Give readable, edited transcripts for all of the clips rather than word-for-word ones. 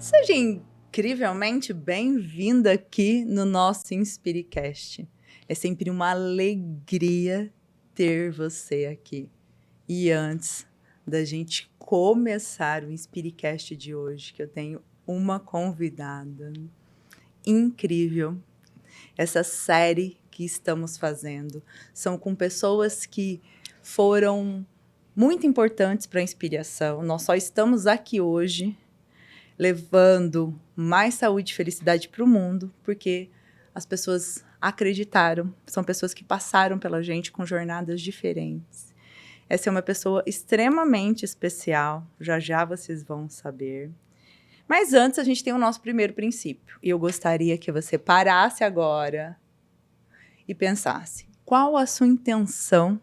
Seja incrivelmente bem-vinda aqui no nosso Inspiricast. É sempre uma alegria ter você aqui. E antes da gente começar o Inspiricast de hoje, que eu tenho uma convidada incrível. Essa série que estamos fazendo são com pessoas que foram muito importantes para a inspiração. Nós só estamos aqui hoje levando mais saúde e felicidade para o mundo, porque as pessoas acreditaram, são pessoas que passaram pela gente com jornadas diferentes. Essa é uma pessoa extremamente especial, já já vocês vão saber. Mas antes a gente tem o nosso primeiro princípio, e eu gostaria que você parasse agora e pensasse, qual a sua intenção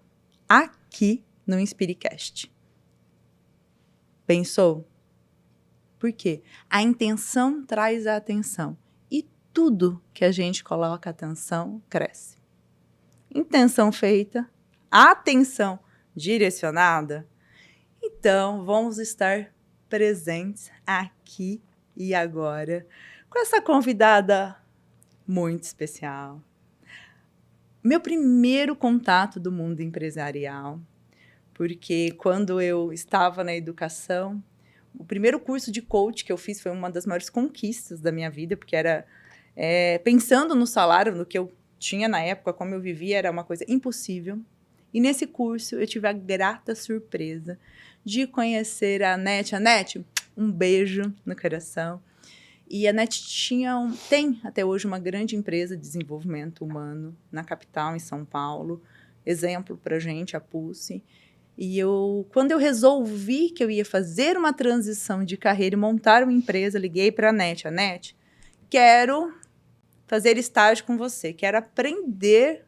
aqui no Inspiricast? Pensou? Por quê? A intenção traz a atenção. E tudo que a gente coloca atenção, cresce. Intenção feita, atenção direcionada. Então, vamos estar presentes aqui e agora com essa convidada muito especial. Meu primeiro contato do mundo empresarial, porque quando eu estava na educação, o primeiro curso de coach que eu fiz foi uma das maiores conquistas da minha vida, porque era pensando no salário, no que eu tinha na época, como eu vivia, era uma coisa impossível. E nesse curso eu tive a grata surpresa de conhecer a Anete. Anete, um beijo no coração. E a Anete tem até hoje uma grande empresa de desenvolvimento humano na capital, em São Paulo. Exemplo para a gente, a Pulse. E quando eu resolvi que eu ia fazer uma transição de carreira e montar uma empresa, liguei para a Anete. Anete, quero fazer estágio com você, quero aprender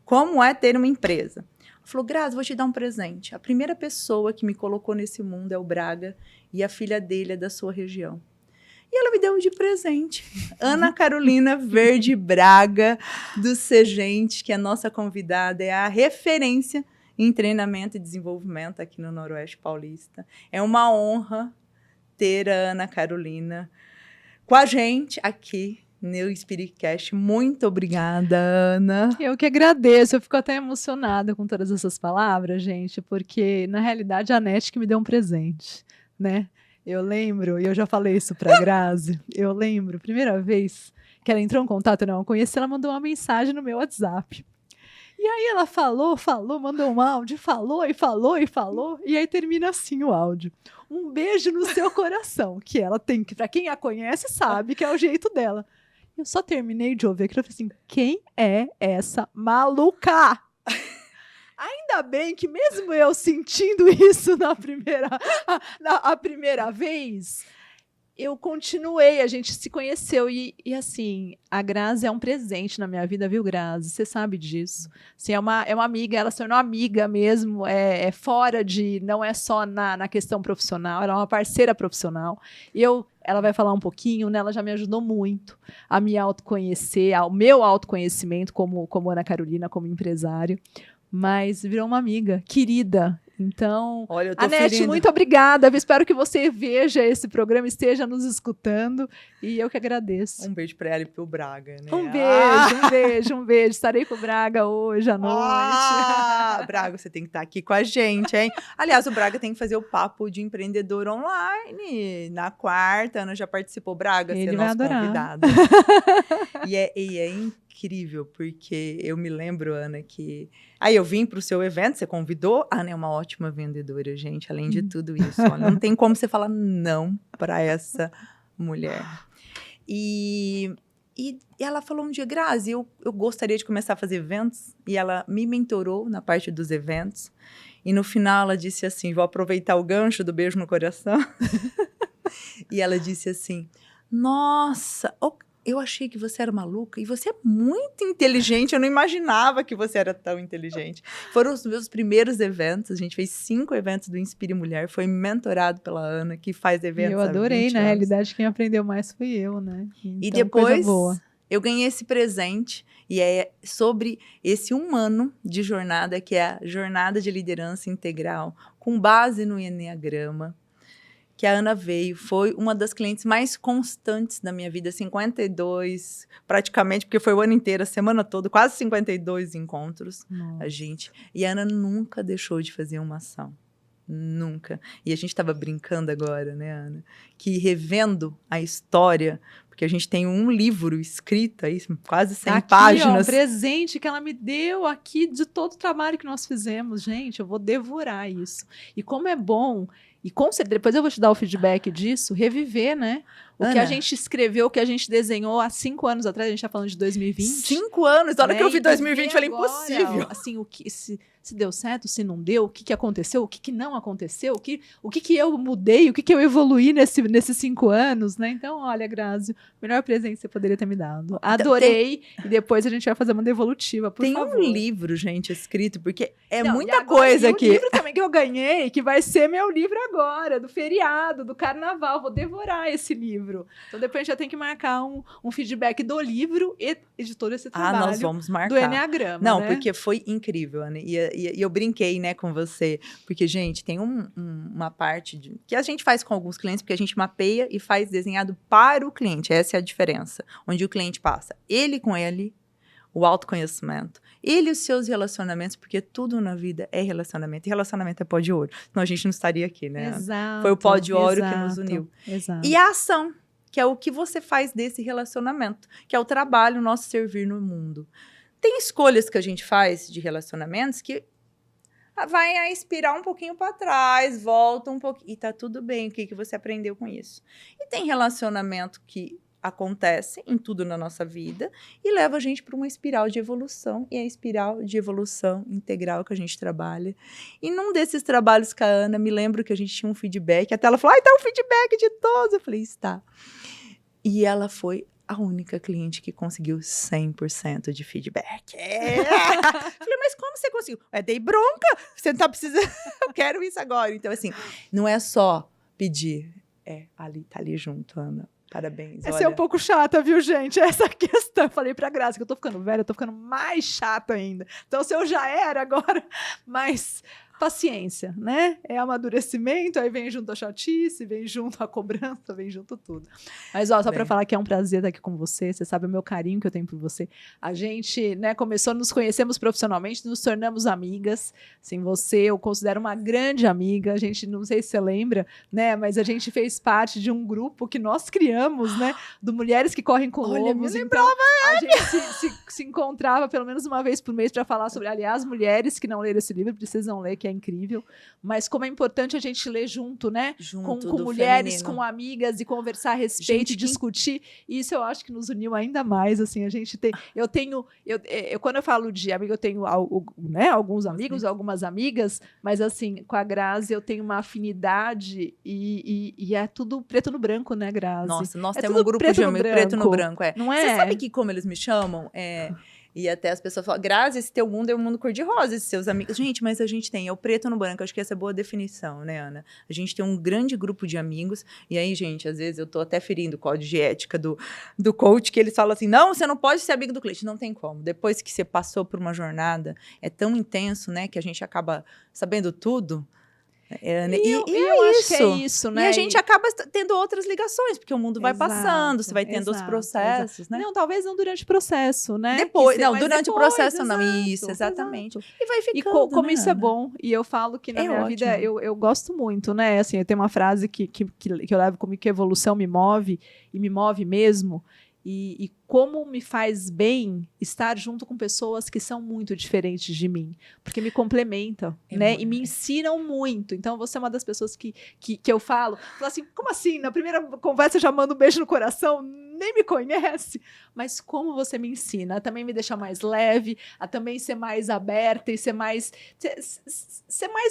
como é ter uma empresa. Ela falou, Grazi, vou te dar um presente. A primeira pessoa que me colocou nesse mundo é o Braga e a filha dele é da sua região. E ela me deu de presente. Ana Carolina Verde Braga, do Segente, que é a nossa convidada, é a referência em treinamento e desenvolvimento aqui no Noroeste Paulista. É uma honra ter a Ana Carolina com a gente aqui no Spiritcast. Muito obrigada, Ana. Eu que agradeço, eu fico até emocionada com todas essas palavras, gente, porque na realidade a Anete que me deu um presente, né? Eu lembro, e eu já falei isso pra Grazi, eu lembro, primeira vez que ela entrou em contato, eu não a conheci, ela mandou uma mensagem no meu WhatsApp. E aí ela falou, mandou um áudio, falou, e aí termina assim o áudio. Um beijo no seu coração, que ela tem, que pra quem a conhece sabe que é o jeito dela. Eu só terminei de ouvir aquilo e falei assim, quem é essa maluca? Ainda bem que mesmo eu sentindo isso a primeira vez, eu continuei, a gente se conheceu e assim, a Grazi é um presente na minha vida, viu, Grazi? Você sabe disso. Assim, é uma amiga, ela se tornou amiga mesmo, fora de, não é só na questão profissional, ela é uma parceira profissional. E ela vai falar um pouquinho, né? Ela já me ajudou muito a me autoconhecer, ao meu autoconhecimento como Ana Carolina, como empresário. Mas virou uma amiga querida. Então, olha, eu tô Anete, muito obrigada. Eu espero que você veja esse programa, esteja nos escutando. E eu que agradeço. Um beijo para ela e pro Braga, né? Um beijo. Estarei com o Braga hoje à noite. Braga, você tem que estar aqui com a gente, hein? Aliás, o Braga tem que fazer o papo de empreendedor online. Na quarta, a Ana já participou. Braga, Ele ser vai nosso adorar. convidado. E é incrível, porque eu me lembro, Ana, que... Aí eu vim para o seu evento, você convidou. A Ana é uma ótima vendedora, gente, além de tudo isso. Olha, não tem como você falar não para essa mulher. E ela falou um dia, Grazi, eu gostaria de começar a fazer eventos. E ela me mentorou na parte dos eventos. E no final ela disse assim, vou aproveitar o gancho do beijo no coração. E ela disse assim, nossa, eu achei que você era maluca e você é muito inteligente. Eu não imaginava que você era tão inteligente. Foram os meus primeiros eventos. A gente fez 5 eventos do Inspire Mulher. Foi mentorado pela Ana, que faz eventos há 20 anos. Eu adorei, na realidade, quem aprendeu mais fui eu, né? Então, e depois, eu ganhei esse presente. E é sobre esse 1 ano de jornada, que é a Jornada de Liderança Integral, com base no Enneagrama, que a Ana veio, foi uma das clientes mais constantes da minha vida, 52, praticamente, porque foi o ano inteiro, a semana toda, quase 52 encontros, Nossa. a gente. E a Ana nunca deixou de fazer uma ação. Nunca. E a gente estava brincando agora, né, Ana? Que revendo a história, porque a gente tem um livro escrito aí, quase 100 aqui, páginas. Ó, presente que ela me deu aqui de todo o trabalho que nós fizemos. Gente, eu vou devorar isso. E como é bom, e com certeza, depois eu vou te dar o feedback disso, reviver, né? O que a Ana, gente escreveu, o que a gente desenhou há 5 anos atrás, a gente tá falando de 2020. 5 anos, na hora né? que eu vi E 2020, eu falei, agora, impossível. Assim, o que, se deu certo, se não deu, o que aconteceu, o que não aconteceu, o que eu mudei, o que eu evoluí nesses 5 anos, né? Então, olha, Grazi, o melhor presente que você poderia ter me dado. Adorei. E depois a gente vai fazer uma devolutiva, por favor. Tem um livro, gente, escrito, porque é Não, muita e agora, coisa e aqui. o livro também que eu ganhei, que vai ser meu livro agora, do feriado, do carnaval. Vou devorar esse livro. Então, depois a gente já tem que marcar um feedback do livro e de todo esse trabalho. Nós vamos marcar. Do Enneagrama, Não, né? porque foi incrível, Ana. E eu brinquei, né, com você. Porque, gente, tem uma parte que a gente faz com alguns clientes, porque a gente mapeia e faz desenhado para o cliente. Essa é a diferença. Onde o cliente passa ele com ele, o autoconhecimento, ele e os seus relacionamentos, porque tudo na vida é relacionamento. E relacionamento é pó de ouro. Senão a gente não estaria aqui, né, Ana? Exato. Foi o pó de ouro que nos uniu. Exato. E a ação, que é o que você faz desse relacionamento, que é o trabalho, o nosso servir no mundo. Tem escolhas que a gente faz de relacionamentos que vai a expirar um pouquinho para trás, volta um pouquinho, e tá tudo bem, o que você aprendeu com isso? E tem relacionamento que acontece em tudo na nossa vida e leva a gente para uma espiral de evolução, e é a espiral de evolução integral que a gente trabalha. E num desses trabalhos com a Ana, me lembro que a gente tinha um feedback, até ela falou, tá um feedback de todos. Eu falei, está. E ela foi a única cliente que conseguiu 100% de feedback. Falei, mas como você conseguiu? Dei bronca, você não tá precisando, eu quero isso agora. Então, assim, não é só pedir, tá ali junto, Ana. Parabéns. Essa é um pouco chata, viu, gente? Essa questão. Falei pra Graça que eu tô ficando velha, eu tô ficando mais chata ainda. Então, se eu já era agora, mas paciência, né? É amadurecimento, aí vem junto a chatice, vem junto a cobrança, vem junto tudo. Mas, ó, só pra falar que é um prazer estar aqui com você, você sabe o meu carinho que eu tenho por você. A gente, né, começou, nos conhecemos profissionalmente, nos tornamos amigas. Assim, você eu considero uma grande amiga. A gente, não sei se você lembra, né, mas a gente fez parte de um grupo que nós criamos, né, do Mulheres que Correm com Lobos. Então, a gente se encontrava pelo menos uma vez por mês para falar sobre, aliás, mulheres que não leram esse livro precisam ler, que é incrível, mas como é importante a gente ler junto, né? Junto com do mulheres, feminino. com amigas e conversar a respeito, Gente, e discutir. E isso eu acho que nos uniu ainda mais, assim, a gente tem... Eu quando eu falo de amiga, eu tenho né, alguns amigos, algumas amigas, mas assim, com a Grazi eu tenho uma afinidade e é tudo preto no branco, né, Grazi? Nossa, nós É temos um grupo de amigos preto no branco, Não é? Você sabe que como eles me chamam? E até as pessoas falam, Grazi, esse teu mundo é um mundo cor-de-rosa, esses seus amigos. Gente, mas a gente tem, é o preto no branco. Acho que essa é a boa definição, né, Ana? A gente tem um grande grupo de amigos. E aí, gente, às vezes eu tô até ferindo o código de ética do coach, que eles falam assim, não, você não pode ser amigo do cliente. Não tem como. Depois que você passou por uma jornada, é tão intenso, né, que a gente acaba sabendo tudo. Eu acho que é isso, né? E a gente acaba tendo outras ligações, porque o mundo vai passando, você vai tendo outros processos, né? Não, talvez não durante o processo, né? Depois, durante depois, o processo exato, não, isso, exatamente. Exato. E vai ficando, e como né, isso é Ana? bom, e eu falo que na minha ótimo. vida, eu gosto muito, né? Assim, eu tenho uma frase que eu levo comigo, que a evolução me move, e me move mesmo, e como me faz bem estar junto com pessoas que são muito diferentes de mim, porque me complementam, né? E me ensinam muito. Então, você é uma das pessoas que eu falo assim, como assim? Na primeira conversa já manda um beijo no coração, nem me conhece, mas como você me ensina, a também me deixa mais leve, a também ser mais aberta e ser mais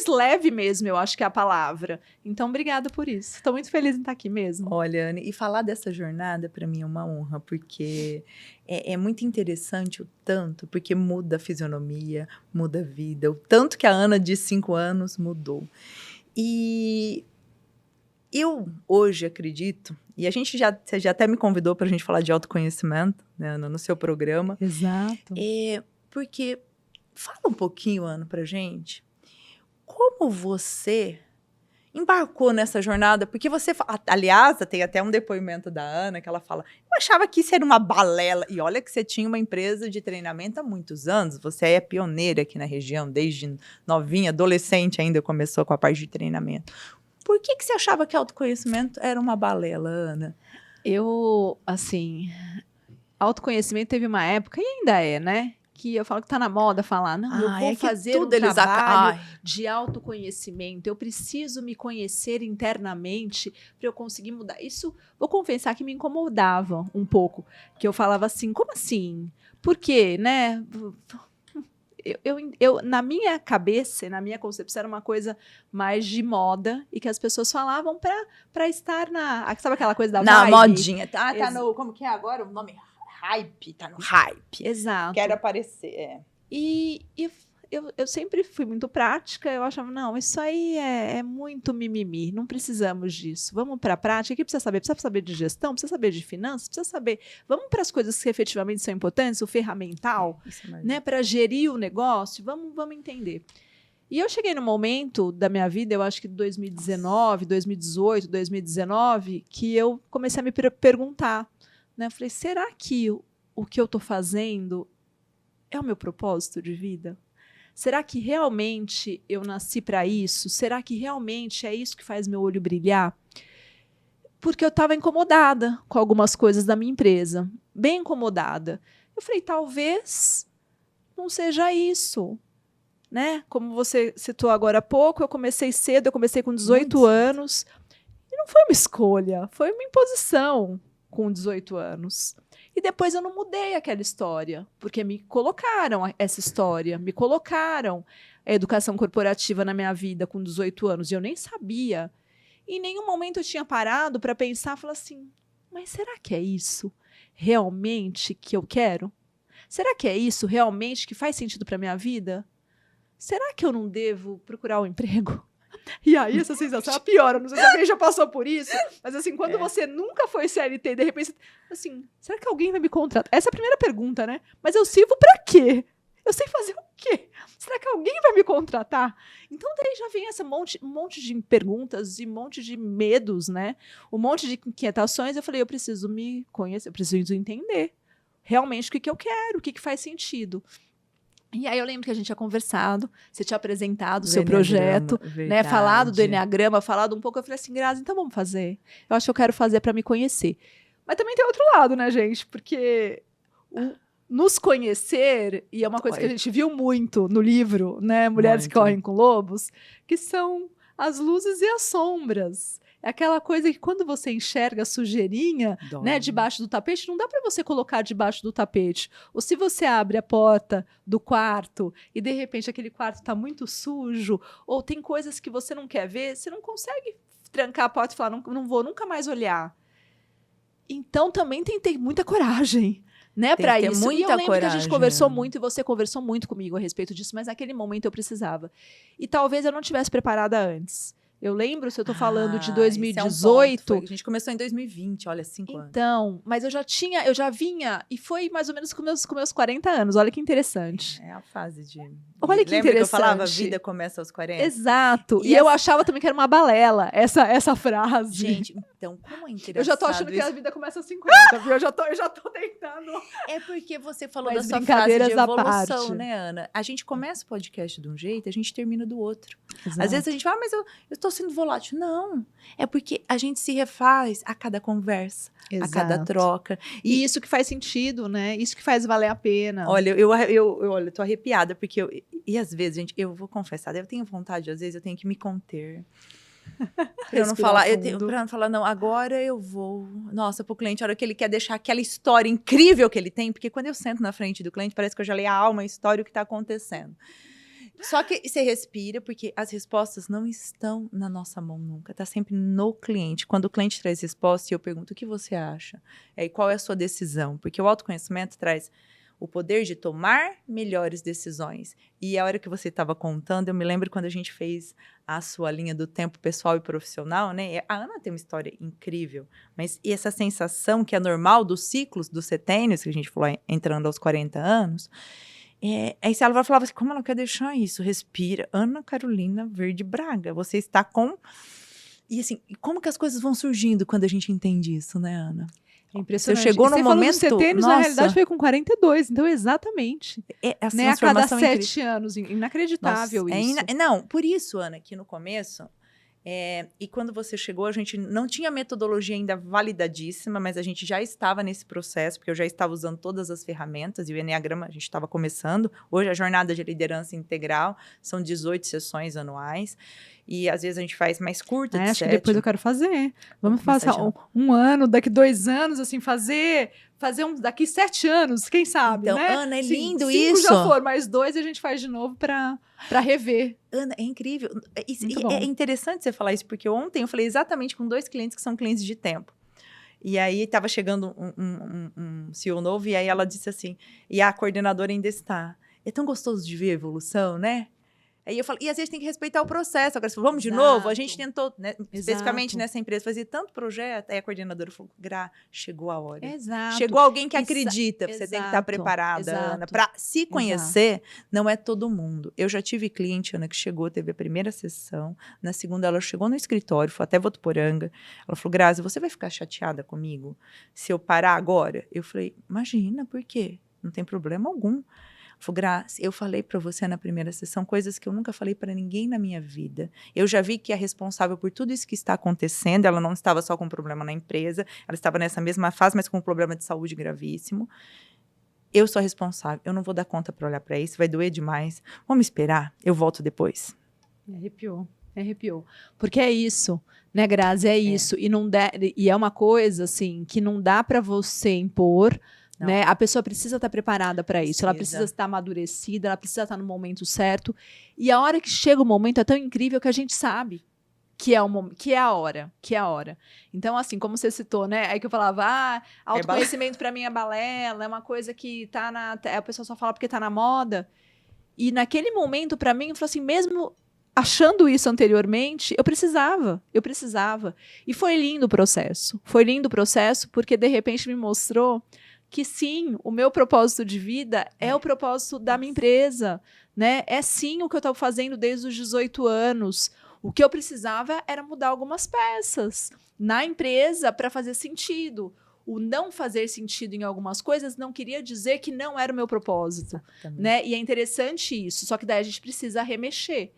leve mesmo, eu acho que é a palavra. Então, obrigada por isso. Estou muito feliz em estar aqui mesmo. Olha, Anne, e falar dessa jornada para mim é uma honra, porque é muito interessante o tanto, porque muda a fisionomia, muda a vida, o tanto que a Ana de 5 anos mudou. E eu hoje acredito, e você já até me convidou para a gente falar de autoconhecimento, né, Ana, no seu programa. Exato. Porque, fala um pouquinho, Ana, pra gente, como você embarcou nessa jornada? Porque você, aliás, tem até um depoimento da Ana que ela fala, eu achava que isso era uma balela. E olha que você tinha uma empresa de treinamento há muitos anos, você é pioneira aqui na região, desde novinha, adolescente ainda começou com a parte de treinamento. Por que você achava que autoconhecimento era uma balela, Ana? Eu, assim, autoconhecimento teve uma época, e ainda é, né? Que eu falo que tá na moda falar, não, eu vou fazer um trabalho de autoconhecimento, eu preciso me conhecer internamente para eu conseguir mudar. Isso, vou confessar que me incomodava um pouco, que eu falava assim, como assim? Por quê, né? Eu, na minha cabeça, na minha concepção, era uma coisa mais de moda e que as pessoas falavam para estar sabe aquela coisa da na vibe? Modinha. Tá no, como que é agora o nome? Hype, tá no hype. Exato. Quero aparecer. E eu sempre fui muito prática, eu achava, não, isso aí é muito mimimi, não precisamos disso. Vamos para a prática, o que precisa saber? Precisa saber de gestão, precisa saber de finanças, precisa saber. Vamos para as coisas que efetivamente são importantes, o ferramental, né, para gerir o negócio, vamos entender. E eu cheguei no momento da minha vida, eu acho que 2019, 2018, 2019, que eu comecei a me perguntar, né? Eu falei, será que o que eu estou fazendo é o meu propósito de vida? Será que realmente eu nasci para isso? Será que realmente é isso que faz meu olho brilhar? Porque eu estava incomodada com algumas coisas da minha empresa, bem incomodada. Eu falei, talvez não seja isso, né? Como você citou agora há pouco, eu comecei cedo, eu comecei com 18 anos, e não foi uma escolha, foi uma imposição com 18 anos. E depois eu não mudei aquela história, porque me colocaram essa história, me colocaram a educação corporativa na minha vida com 18 anos, e eu nem sabia. Em nenhum momento eu tinha parado para pensar, falar assim, mas será que é isso realmente que eu quero? Será que é isso realmente que faz sentido para a minha vida? Será que eu não devo procurar um emprego? E aí essa sensação piora, não sei se alguém já passou por isso, mas assim, quando você nunca foi CLT, de repente, assim, será que alguém vai me contratar? Essa é a primeira pergunta, né? Mas eu sirvo pra quê? Eu sei fazer o quê? Será que alguém vai me contratar? Então daí já vem esse monte de perguntas e um monte de medos, né? Um monte de inquietações. Eu falei, eu preciso me conhecer, eu preciso entender realmente o que eu quero, o que faz sentido. E aí eu lembro que a gente tinha conversado, você tinha apresentado o seu projeto, né, falado do Enneagrama, falado um pouco, eu falei assim, Grazi, então vamos fazer. Eu acho que eu quero fazer para me conhecer. Mas também tem outro lado, né, gente? Porque nos conhecer, e é uma coisa que a gente viu muito no livro, né, Mulheres que Correm com Lobos, que são as luzes e as sombras. É aquela coisa que quando você enxerga a sujeirinha, né, debaixo do tapete, não dá para você colocar debaixo do tapete. Ou se você abre a porta do quarto e de repente aquele quarto está muito sujo, ou tem coisas que você não quer ver, você não consegue trancar a porta e falar, não vou nunca mais olhar. Então também tem que ter muita coragem, né, para isso. E eu lembro que a gente conversou muito e você conversou muito comigo a respeito disso, mas naquele momento eu precisava. E talvez eu não tivesse preparada antes. Eu lembro, se eu tô falando de 2018... a gente começou em 2020, olha, 5 anos. Então, mas eu já vinha, e foi mais ou menos com meus 40 anos, olha que interessante. É a fase de... Olha que interessante. Que eu falava, a vida começa aos 40? Exato, e eu achava também que era uma balela, essa frase. Gente, então, como é interessante. Eu já tô achando que a vida começa aos 50, viu? Eu já tô tentando... É porque você falou da sua frase de evolução, né, Ana? A gente começa o podcast de um jeito, a gente termina do outro. Exato. Às vezes a gente fala, mas eu tô sendo volátil. Não, é porque a gente se refaz a cada conversa, a cada troca. E isso que faz sentido, né? Isso que faz valer a pena. Olha, eu tô arrepiada, porque e às vezes, gente, eu vou confessar, eu tenho vontade, às vezes eu tenho que me conter. Pra eu não falar, pra não falar, não, agora eu vou. Nossa, pro cliente, a hora que ele quer deixar aquela história incrível que ele tem, porque quando eu sento na frente do cliente, parece que eu já leio a alma, a história, o que tá acontecendo. Só que você respira, porque as respostas não estão na nossa mão nunca, tá sempre no cliente. Quando o cliente traz resposta, eu pergunto, o que você acha? E qual é a sua decisão? Porque o autoconhecimento traz o poder de tomar melhores decisões. E a hora que você estava contando, eu me lembro quando a gente fez a sua linha do tempo pessoal e profissional, né? A Ana tem uma história incrível, mas e essa sensação que é normal dos ciclos dos setênios, que a gente falou entrando aos 40 anos... aí ela falava assim, como ela quer deixar isso? Respira. Ana Carolina Verde Braga, você está com E assim, como que as coisas vão surgindo quando a gente entende isso, né, Ana? É impressionante. Você chegou E num você falou momento... dos setênios, na realidade, foi com 42. Então, exatamente. Essa Né? A cada transformação é 7 anos. Inacreditável isso. Não, por isso, Ana, que no começo... e quando você chegou, a gente não tinha metodologia ainda validadíssima, mas a gente já estava nesse processo, porque eu já estava usando todas as ferramentas, e o Enneagrama a gente estava começando. Hoje, a jornada de liderança integral são 18 sessões anuais, e às vezes a gente faz mais curta, de Acho 7. que depois eu quero fazer. Vamos começar passar um ano, daqui 2 anos, assim, fazer daqui 7 anos, quem sabe, Então, né? Ana, é lindo 5 isso. já for, mais 2 a gente faz de novo para rever. Ana, é incrível. Muito bom. É interessante você falar isso, porque ontem eu falei exatamente com 2 clientes que são clientes de tempo. E aí estava chegando um CEO novo, e aí ela disse assim, e a coordenadora ainda está. É tão gostoso de ver a evolução, né? Aí eu falei, e às vezes tem que respeitar o processo. Agora, vamos de novo? A gente tentou, né, especificamente nessa empresa, fazer tanto projeto. Aí a coordenadora falou, Gra, chegou a hora. Exato. Chegou alguém que acredita. Você tem que estar preparada, Ana. Para se conhecer, não é todo mundo. Eu já tive cliente, Ana, que chegou, teve a primeira sessão. Na segunda, ela chegou no escritório, foi até Votuporanga. Ela falou, Grazi, você vai ficar chateada comigo se eu parar agora? Eu falei, imagina, por quê? Não tem problema algum. Grazi, eu falei para você na primeira sessão coisas que eu nunca falei para ninguém na minha vida. Eu já vi que a responsável por tudo isso que está acontecendo, ela não estava só com um problema na empresa, ela estava nessa mesma fase, mas com um problema de saúde gravíssimo. Eu sou a responsável, eu não vou dar conta para olhar para isso, vai doer demais. Vamos esperar, eu volto depois. Arrepiou. Porque é isso, né, Grazi? É isso. E é uma coisa, assim, que não dá para você impor. Né? A pessoa precisa estar preparada para isso, ela precisa estar amadurecida, ela precisa estar no momento certo. E a hora que chega o momento é tão incrível que a gente sabe que é a hora. Então, assim, como você citou, né? Aí que eu falava, autoconhecimento para mim é balela, é uma coisa que tá a pessoa só fala porque tá na moda. E naquele momento, para mim, eu falei assim, mesmo achando isso anteriormente, eu precisava. E foi lindo o processo. Porque de repente me mostrou que sim, o meu propósito de vida é o propósito da minha empresa, né? É sim o que eu estou fazendo desde os 18 anos. O que eu precisava era mudar algumas peças na empresa para fazer sentido. O não fazer sentido em algumas coisas não queria dizer que não era o meu propósito, né? E é interessante isso, só que daí a gente precisa remexer,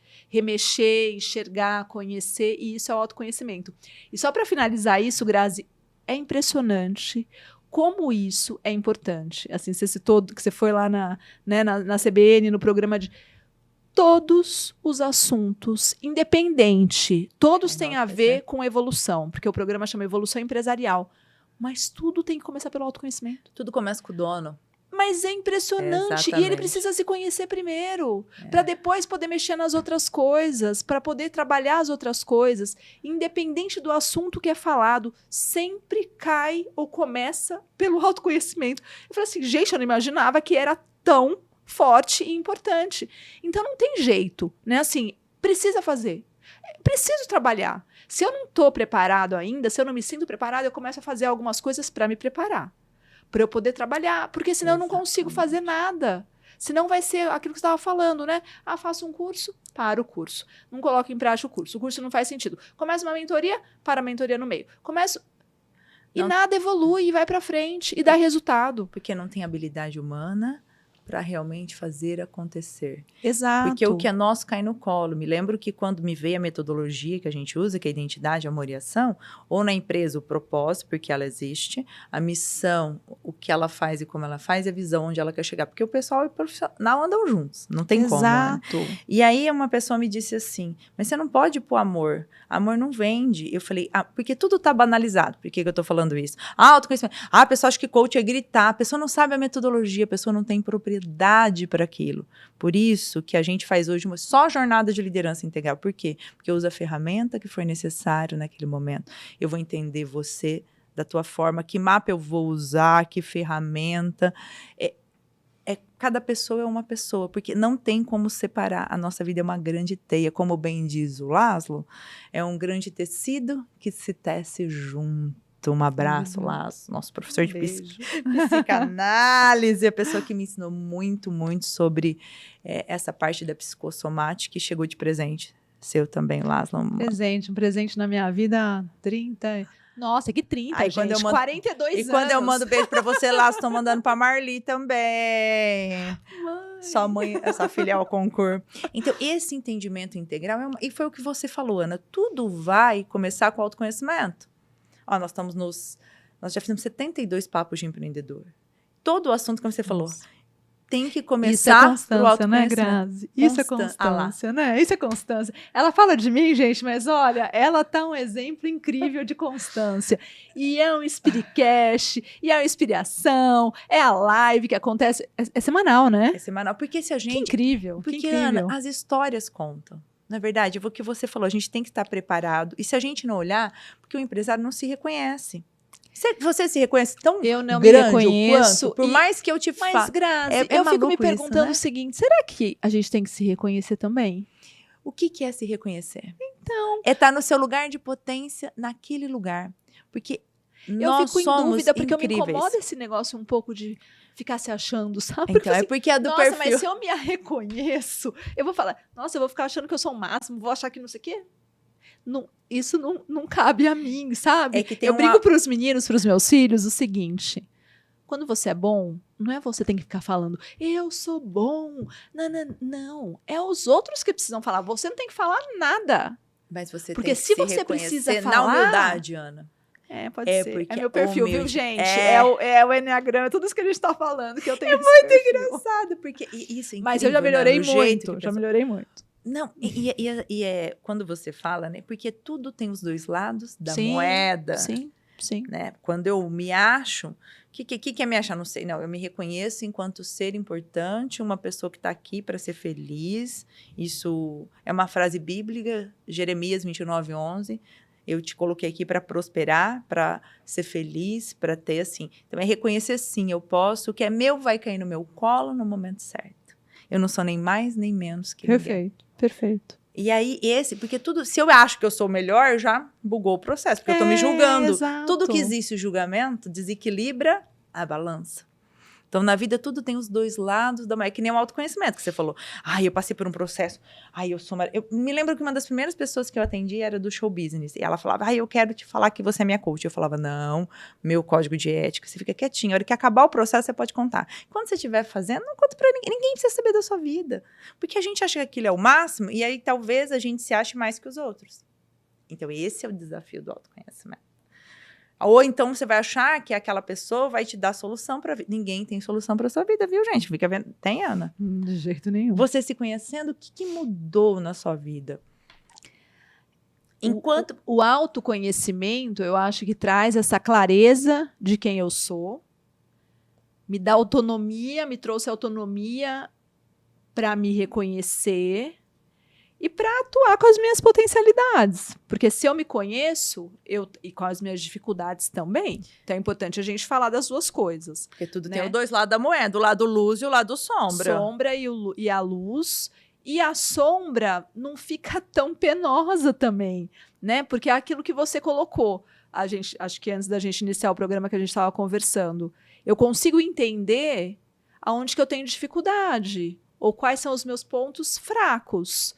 enxergar, conhecer, e isso é o autoconhecimento. E só para finalizar isso, Grazi, é impressionante como isso é importante. Assim, você citou que você foi lá na CBN, no programa de... Todos os assuntos, independente, todos têm a ver com evolução, porque o programa chama Evolução Empresarial. Mas tudo tem que começar pelo autoconhecimento. Tudo começa com o dono. Mas é impressionante. E ele precisa se conhecer primeiro, para depois poder mexer nas outras coisas, para poder trabalhar as outras coisas. Independente do assunto que é falado, sempre cai ou começa pelo autoconhecimento. Eu falei assim, gente, eu não imaginava que era tão forte e importante. Então não tem jeito, né? Assim, precisa fazer. Preciso trabalhar. Se eu não estou preparado ainda, se eu não me sinto preparado, eu começo a fazer algumas coisas para me preparar. Para eu poder trabalhar, porque senão eu não consigo fazer nada. Senão vai ser aquilo que você estava falando, né? Faço um curso, para o curso. Não coloco em prática o curso não faz sentido. Começo uma mentoria, para a mentoria no meio. E nada evolui, e vai para frente, e dá resultado. Porque não tem habilidade humana para realmente fazer acontecer. Exato. Porque o que é nosso cai no colo. Me lembro que quando me veio a metodologia que a gente usa, que é a identidade, amor e ação, ou na empresa o propósito, porque ela existe, a missão, o que ela faz e como ela faz, e a visão onde ela quer chegar. Porque o pessoal e o profissional andam juntos, não tem como. Exato. Né? E aí uma pessoa me disse assim, mas você não pode pôr amor. Amor não vende. Eu falei, porque tudo tá banalizado. Por que eu tô falando isso? Autoconhecimento. A pessoa acha que coach é gritar, a pessoa não sabe a metodologia, a pessoa não tem propriedade para aquilo. Por isso que a gente faz hoje só jornada de liderança integral. Por quê? Porque eu uso a ferramenta que for necessário naquele momento. Eu vou entender você da tua forma, que mapa eu vou usar, que ferramenta. Cada pessoa é uma pessoa, porque não tem como separar. A nossa vida é uma grande teia, como bem diz o Laszlo, é um grande tecido que se tece junto. Um abraço, Laszlo, nosso professor de psicanálise, a pessoa que me ensinou muito, muito sobre essa parte da psicossomática, que chegou de presente. seu também, Laszlo. Um presente na minha vida há 30... Nossa, que 30, Aí, gente, quando eu mando, 42 anos. E quando eu mando beijo pra você, Laszlo, tô mandando pra Marli também. Mãe. Sua mãe, essa filha ao concurso. Então, esse entendimento integral, e foi o que você falou, Ana, tudo vai começar com autoconhecimento. Ó, nós já fizemos 72 papos de empreendedor. Todo o assunto, como você falou, tem que começar pro autoconhecimento, né, Grazi? Isso é constância, né? Isso é constância. Ela fala de mim, gente, mas olha, ela tá um exemplo incrível de constância. E é um Spiritcast, e é uma inspiração, é a live que acontece, é semanal, né? É semanal, porque se a gente... Que incrível, porque, que incrível. Ana, as histórias contam. Na verdade, o que você falou, a gente tem que estar preparado. E se a gente não olhar, porque o empresário não se reconhece. Você se reconhece tão grande? Eu não me reconheço. Por mais que eu te fale. Mas, Grazi, eu fico me perguntando isso, né? O seguinte, será que a gente tem que se reconhecer também? O que é se reconhecer? Então... É estar no seu lugar de potência, naquele lugar. Porque eu fico em dúvida, porque incríveis. Eu me incomoda esse negócio um pouco de ficar se achando, sabe? Então, porque, assim, porque é do nossa, perfil. Mas se eu me reconheço, eu vou falar, nossa, eu vou ficar achando que eu sou o máximo, vou achar que não sei o quê. Não, isso não cabe a mim, sabe? É que tem eu brigo pros meninos, pros meus filhos, o seguinte... Quando você é bom, não é você que tem que ficar falando, eu sou bom. Não. É os outros que precisam falar. Você não tem que falar nada. Mas você porque tem que se se você precisa falar... na humildade, Ana. Pode ser. É meu perfil, viu, gente? É o Enneagrama, tudo isso que a gente tá falando, que eu tenho muito engraçado, porque isso é incrível. Mas eu já melhorei muito. Já melhorei muito. Não, e é quando você fala, né? Porque tudo tem os dois lados da moeda. Sim. Né? Quando eu me acho, o que é me achar? Não sei, não. Eu me reconheço enquanto ser importante, uma pessoa que está aqui para ser feliz. Isso é uma frase bíblica, Jeremias 29:11. Eu te coloquei aqui para prosperar, para ser feliz, para ter assim. Então é reconhecer sim, eu posso, o que é meu vai cair no meu colo no momento certo. Eu não sou nem mais nem menos que ninguém. Perfeito. E aí, porque tudo, se eu acho que eu sou melhor, já bugou o processo, porque eu tô me julgando. Exato. Tudo que existe o julgamento desequilibra a balança. Então, na vida, tudo tem os dois lados da moeda. É que nem o autoconhecimento que você falou. Eu passei por um processo. Eu me lembro que uma das primeiras pessoas que eu atendi era do show business. E ela falava, eu quero te falar que você é minha coach. Eu falava, não, meu código de ética. Você fica quietinho. A hora que acabar o processo, você pode contar. Quando você estiver fazendo, não conta pra ninguém. Ninguém precisa saber da sua vida. Porque a gente acha que aquilo é o máximo. E aí, talvez, a gente se ache mais que os outros. Então, esse é o desafio do autoconhecimento. Ou então você vai achar que aquela pessoa vai te dar solução para a vida. Ninguém tem solução para a sua vida, viu, gente? Fica vendo. Tem, Ana? De jeito nenhum. Você se conhecendo, o que mudou na sua vida? Enquanto o autoconhecimento, eu acho que traz essa clareza de quem eu sou, me dá autonomia, me trouxe autonomia para me reconhecer e para atuar com as minhas potencialidades. Porque se eu me conheço, e com as minhas dificuldades também, então é importante a gente falar das duas coisas. Porque tudo tem os dois lados da moeda, o lado luz e o lado sombra. Sombra e a luz. E a sombra não fica tão penosa também, né? Porque é aquilo que você colocou. Acho que antes da gente iniciar o programa que a gente estava conversando, eu consigo entender aonde que eu tenho dificuldade ou quais são os meus pontos fracos.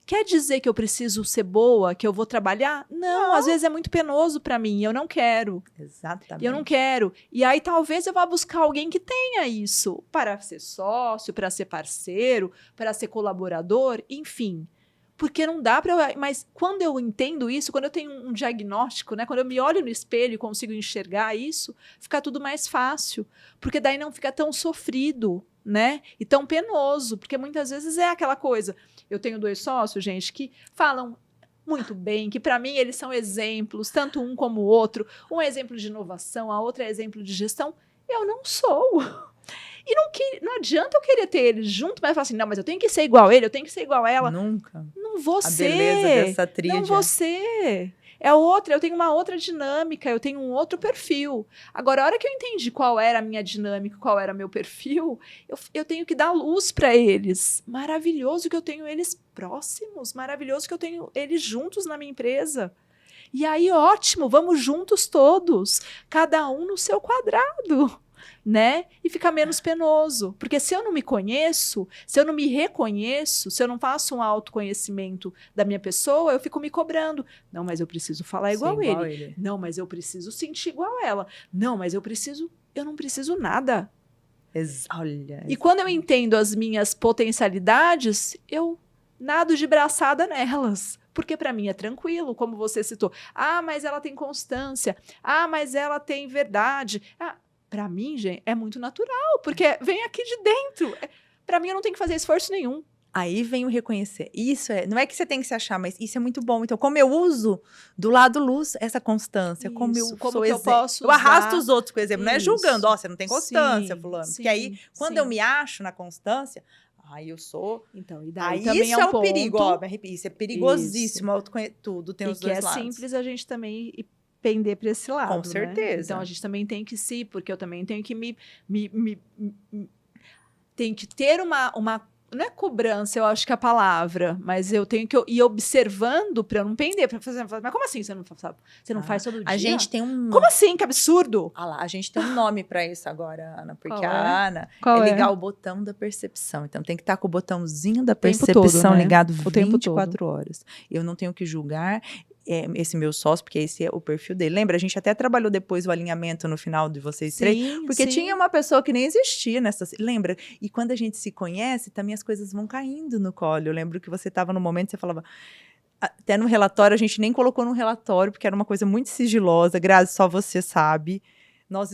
Quer dizer que eu preciso ser boa, que eu vou trabalhar? Não, às vezes é muito penoso para mim, eu não quero. Exatamente. Eu não quero. E aí talvez eu vá buscar alguém que tenha isso, para ser sócio, para ser parceiro, para ser colaborador, enfim. Porque não dá para... Mas quando eu entendo isso, quando eu tenho um diagnóstico, né, quando eu me olho no espelho e consigo enxergar isso, fica tudo mais fácil. Porque daí não fica tão sofrido, né? E tão penoso, porque muitas vezes é aquela coisa. Eu tenho 2 sócios, gente, que falam muito bem, que para mim eles são exemplos, tanto um como o outro. Um é exemplo de inovação, a outra é exemplo de gestão. Eu não sou. E não adianta eu querer ter eles junto, mas falar assim, não, mas eu tenho que ser igual a ele, eu tenho que ser igual a ela. Nunca. Não vou ser. A beleza dessa tríade. Não vou ser. É outra, eu tenho uma outra dinâmica, eu tenho um outro perfil. Agora, a hora que eu entendi qual era a minha dinâmica, qual era meu perfil, eu tenho que dar luz para eles. Maravilhoso que eu tenho eles próximos, maravilhoso que eu tenho eles juntos na minha empresa. E aí, ótimo, vamos juntos todos, cada um no seu quadrado. né? E fica menos penoso. Porque se eu não me conheço, se eu não me reconheço, se eu não faço um autoconhecimento da minha pessoa, eu fico me cobrando. Não, mas eu preciso falar igual ele. Não, mas eu preciso sentir igual ela. Não, mas eu não preciso nada. Olha. E quando eu entendo as minhas potencialidades, eu nado de braçada nelas. Porque para mim é tranquilo, como você citou. Ah, mas ela tem constância. Ah, mas ela tem verdade. Ah, para mim, gente, é muito natural, porque vem aqui de dentro. Para mim, eu não tenho que fazer esforço nenhum. Aí vem o reconhecer. Isso não é que você tem que se achar, mas isso é muito bom. Então, como eu uso do lado luz essa constância, como eu como sou que eu posso eu arrasto usar... os outros com exemplo, não é julgando, você não tem constância, fulano. Sim, porque aí, quando eu me acho na constância, aí eu sou... Então, e daí também isso é um o perigo, isso é perigosíssimo, tudo tem os dois é lados. simples a gente também pender para esse lado, com certeza. Né? Então, a gente também tem que porque eu também tenho que tem que ter uma não é cobrança, eu acho que é a palavra, mas eu tenho que ir observando para eu não pender, para fazer, mas como assim você não sabe? Você não faz todo dia? A gente tem um... Como assim? Que absurdo! A gente tem um nome para isso agora, Ana, porque Qual a Ana ligar o botão da percepção. Então tem que estar com o botãozinho da percepção todo, né? Ligado o 24 horas. Eu não tenho que julgar esse meu sócio, porque esse é o perfil dele. Lembra? A gente até trabalhou depois o alinhamento no final de vocês três, porque tinha uma pessoa que nem existia nessa... Lembra? E quando a gente se conhece, também as coisas vão caindo no colo. Eu lembro que você estava no momento, você falava... Até no relatório, a gente nem colocou no relatório, porque era uma coisa muito sigilosa. Grazi, só você sabe. Nós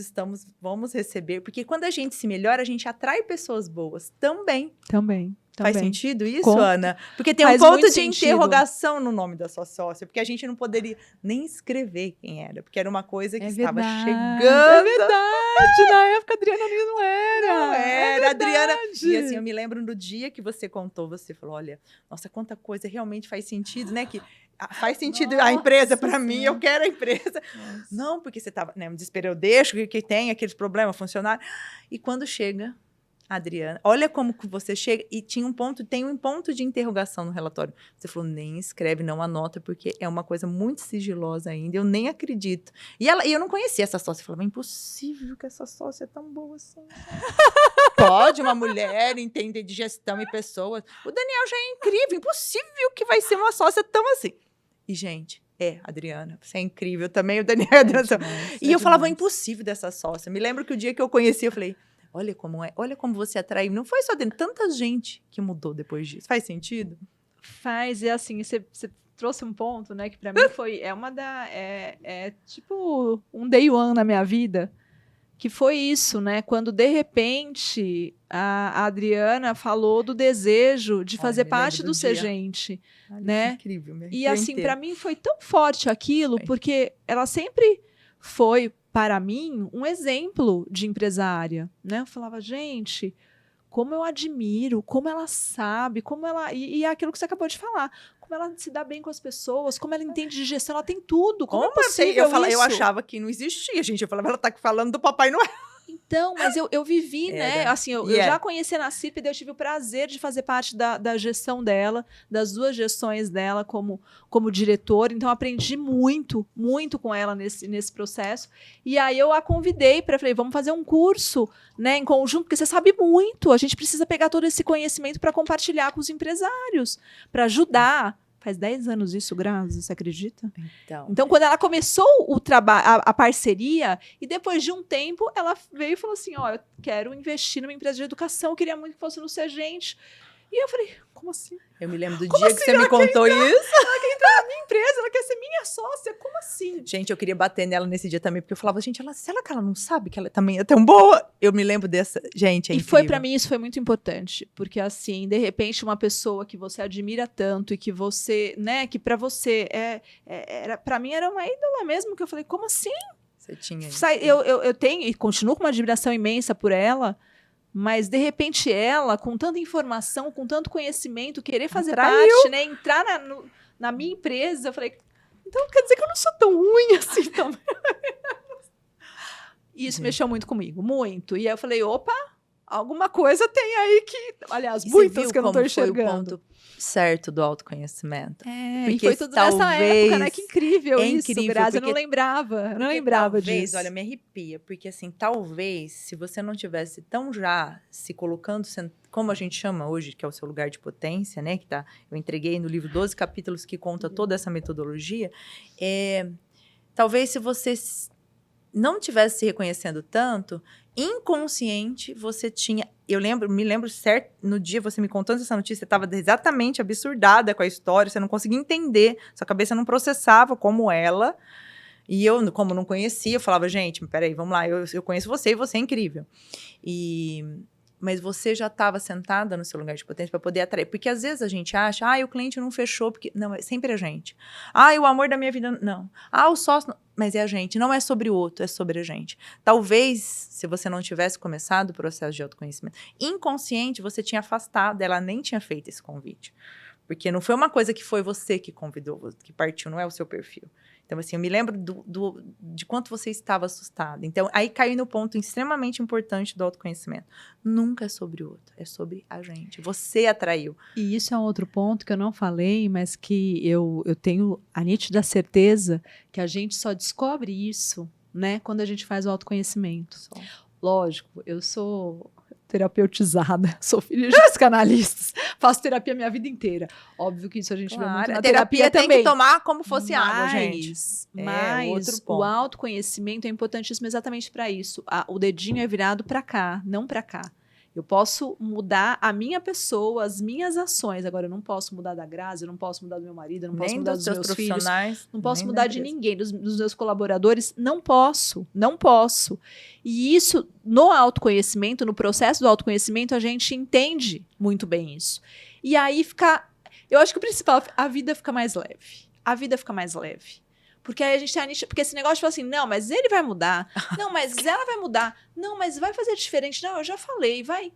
vamos receber... Porque quando a gente se melhora, a gente atrai pessoas boas também. Também. Faz sentido isso, Ana? Porque tem um ponto de interrogação no nome da sua sócia, porque a gente não poderia nem escrever quem era, porque era uma coisa que estava chegando. É verdade! Na época, a Adriana não era. Não era, Adriana. E assim, eu me lembro no dia que você contou, você falou, olha, nossa, quanta coisa realmente faz sentido, né? Que faz sentido a empresa para mim, eu quero a empresa. Nossa. Não, porque você estava, né, um desespero, eu deixo que tem aqueles problemas, funcionário. E quando chega... Adriana, olha como que você chega e tem um ponto de interrogação no relatório. Você falou, nem escreve, não anota, porque é uma coisa muito sigilosa ainda, eu nem acredito. E eu não conhecia essa sócia, eu falava, é impossível que essa sócia é tão boa assim. Pode uma mulher entender de gestão e pessoas. O Daniel já é incrível, impossível que vai ser uma sócia tão assim. E, gente... Adriana, você é incrível também, o Daniel e a Adriana. E eu falava, é impossível dessa sócia. Me lembro que o dia que eu conheci, eu falei... Olha como você atraiu. Não foi só dele, tanta gente que mudou depois disso. Faz sentido? Faz, e assim, você trouxe um ponto, né, que pra mim foi, tipo um day one na minha vida, que foi isso, né, quando de repente a Adriana falou do desejo de fazer parte do Ser Gente, né? Incrível, e assim, pra mim foi tão forte aquilo, porque ela sempre foi... para mim, um exemplo de empresária, né? Eu falava, gente, como eu admiro, como ela sabe, como ela... E é aquilo que você acabou de falar. Como ela se dá bem com as pessoas, como ela entende de gestão, ela tem tudo. Como é possível isso? Eu achava que não existia, gente. Eu falava, ela tá falando do Papai Noel. Então, mas eu vivi, né? Assim, eu já conheci a Ana Círpede, eu tive o prazer de fazer parte da gestão dela, das 2 gestões dela como diretora. Então, aprendi muito, muito com ela nesse processo. E aí, eu a convidei para, falei, vamos fazer um curso, né, em conjunto, porque você sabe muito. A gente precisa pegar todo esse conhecimento para compartilhar com os empresários, para ajudar. Faz 10 anos isso, Grazi, você acredita? Então, quando ela começou o trabalho, a parceria, e depois de um tempo, ela veio e falou assim, eu quero investir numa empresa de educação, eu queria muito que fosse no Ser Gente. E eu falei, como assim? Eu me lembro do dia que você me contou isso. Ela quer entrar na minha empresa, ela quer ser minha sócia, como assim? Gente, eu queria bater nela nesse dia também, porque eu falava, gente, será que ela não sabe que ela também é tão boa? Eu me lembro dessa, gente, é incrível. E pra mim isso foi muito importante, porque assim, de repente uma pessoa que você admira tanto e que você, né, que pra você pra mim era uma ídola mesmo, que eu falei, como assim? Você tinha isso. Eu tenho e continuo com uma admiração imensa por ela, mas de repente ela, com tanta informação, com tanto conhecimento, querer fazer parte, né, entrar na minha empresa, eu falei, então quer dizer que eu não sou tão ruim assim também. E isso mexeu muito comigo, muito. E aí eu falei, opa, alguma coisa tem aí que, aliás, E você muitas viu que eu não tô como foi o enxergando. ponto certo do autoconhecimento? E Porque foi tudo nessa época, né? Que incrível é isso, incrível, Grazi. Eu não porque- lembrava. Eu não Porque lembrava talvez, disso. olha, me arrepia, porque assim, talvez, se você não tivesse tão já se colocando, como a gente chama hoje, que é o seu lugar de potência, né? Que tá, eu entreguei no livro 12 capítulos que conta toda essa metodologia. Talvez se você não tivesse se reconhecendo tanto, inconsciente você tinha. Me lembro certo, no dia você me contando essa notícia, você estava exatamente absurdada com a história, você não conseguia entender, sua cabeça não processava como ela. E eu, como não conhecia, eu falava, gente, peraí, vamos lá, eu conheço você e você é incrível. Mas você já estava sentada no seu lugar de potência para poder atrair. Porque às vezes a gente acha, o cliente não fechou, porque. Não, é sempre a gente. O amor da minha vida. Não. O sócio. Não. Mas é a gente. Não é sobre o outro, é sobre a gente. Talvez, se você não tivesse começado o processo de autoconhecimento, inconsciente, você tinha afastado, ela nem tinha feito esse convite. Porque não foi uma coisa que foi você que convidou, que partiu, não é o seu perfil. Então, assim, eu me lembro de quanto você estava assustada. Então, aí caiu no ponto extremamente importante do autoconhecimento. Nunca é sobre o outro, é sobre a gente. Você atraiu. E isso é um outro ponto que eu não falei, mas que eu tenho a nítida certeza que a gente só descobre isso, né, quando a gente faz o autoconhecimento. Lógico, eu sou terapeutizada, sou filha de psicanalistas, faço terapia minha vida inteira. Óbvio que isso a gente vê muito na a terapia também. tem que tomar como fosse água, gente. Mas outro ponto. O autoconhecimento é importantíssimo exatamente para isso. O dedinho é virado para cá, não para cá. Eu posso mudar a minha pessoa, as minhas ações. Agora, eu não posso mudar da Grazi, eu não posso mudar do meu marido, eu não posso mudar dos meus filhos, não posso mudar de ninguém, dos meus colaboradores. Não posso. E isso, no autoconhecimento, no processo do autoconhecimento, a gente entende muito bem isso. E aí eu acho que o principal, a vida fica mais leve. A vida fica mais leve. Porque aí a gente tem porque esse negócio de falar assim, não, mas ele vai mudar, não, mas ela vai mudar, não, mas vai fazer diferente, não, eu já falei, vai.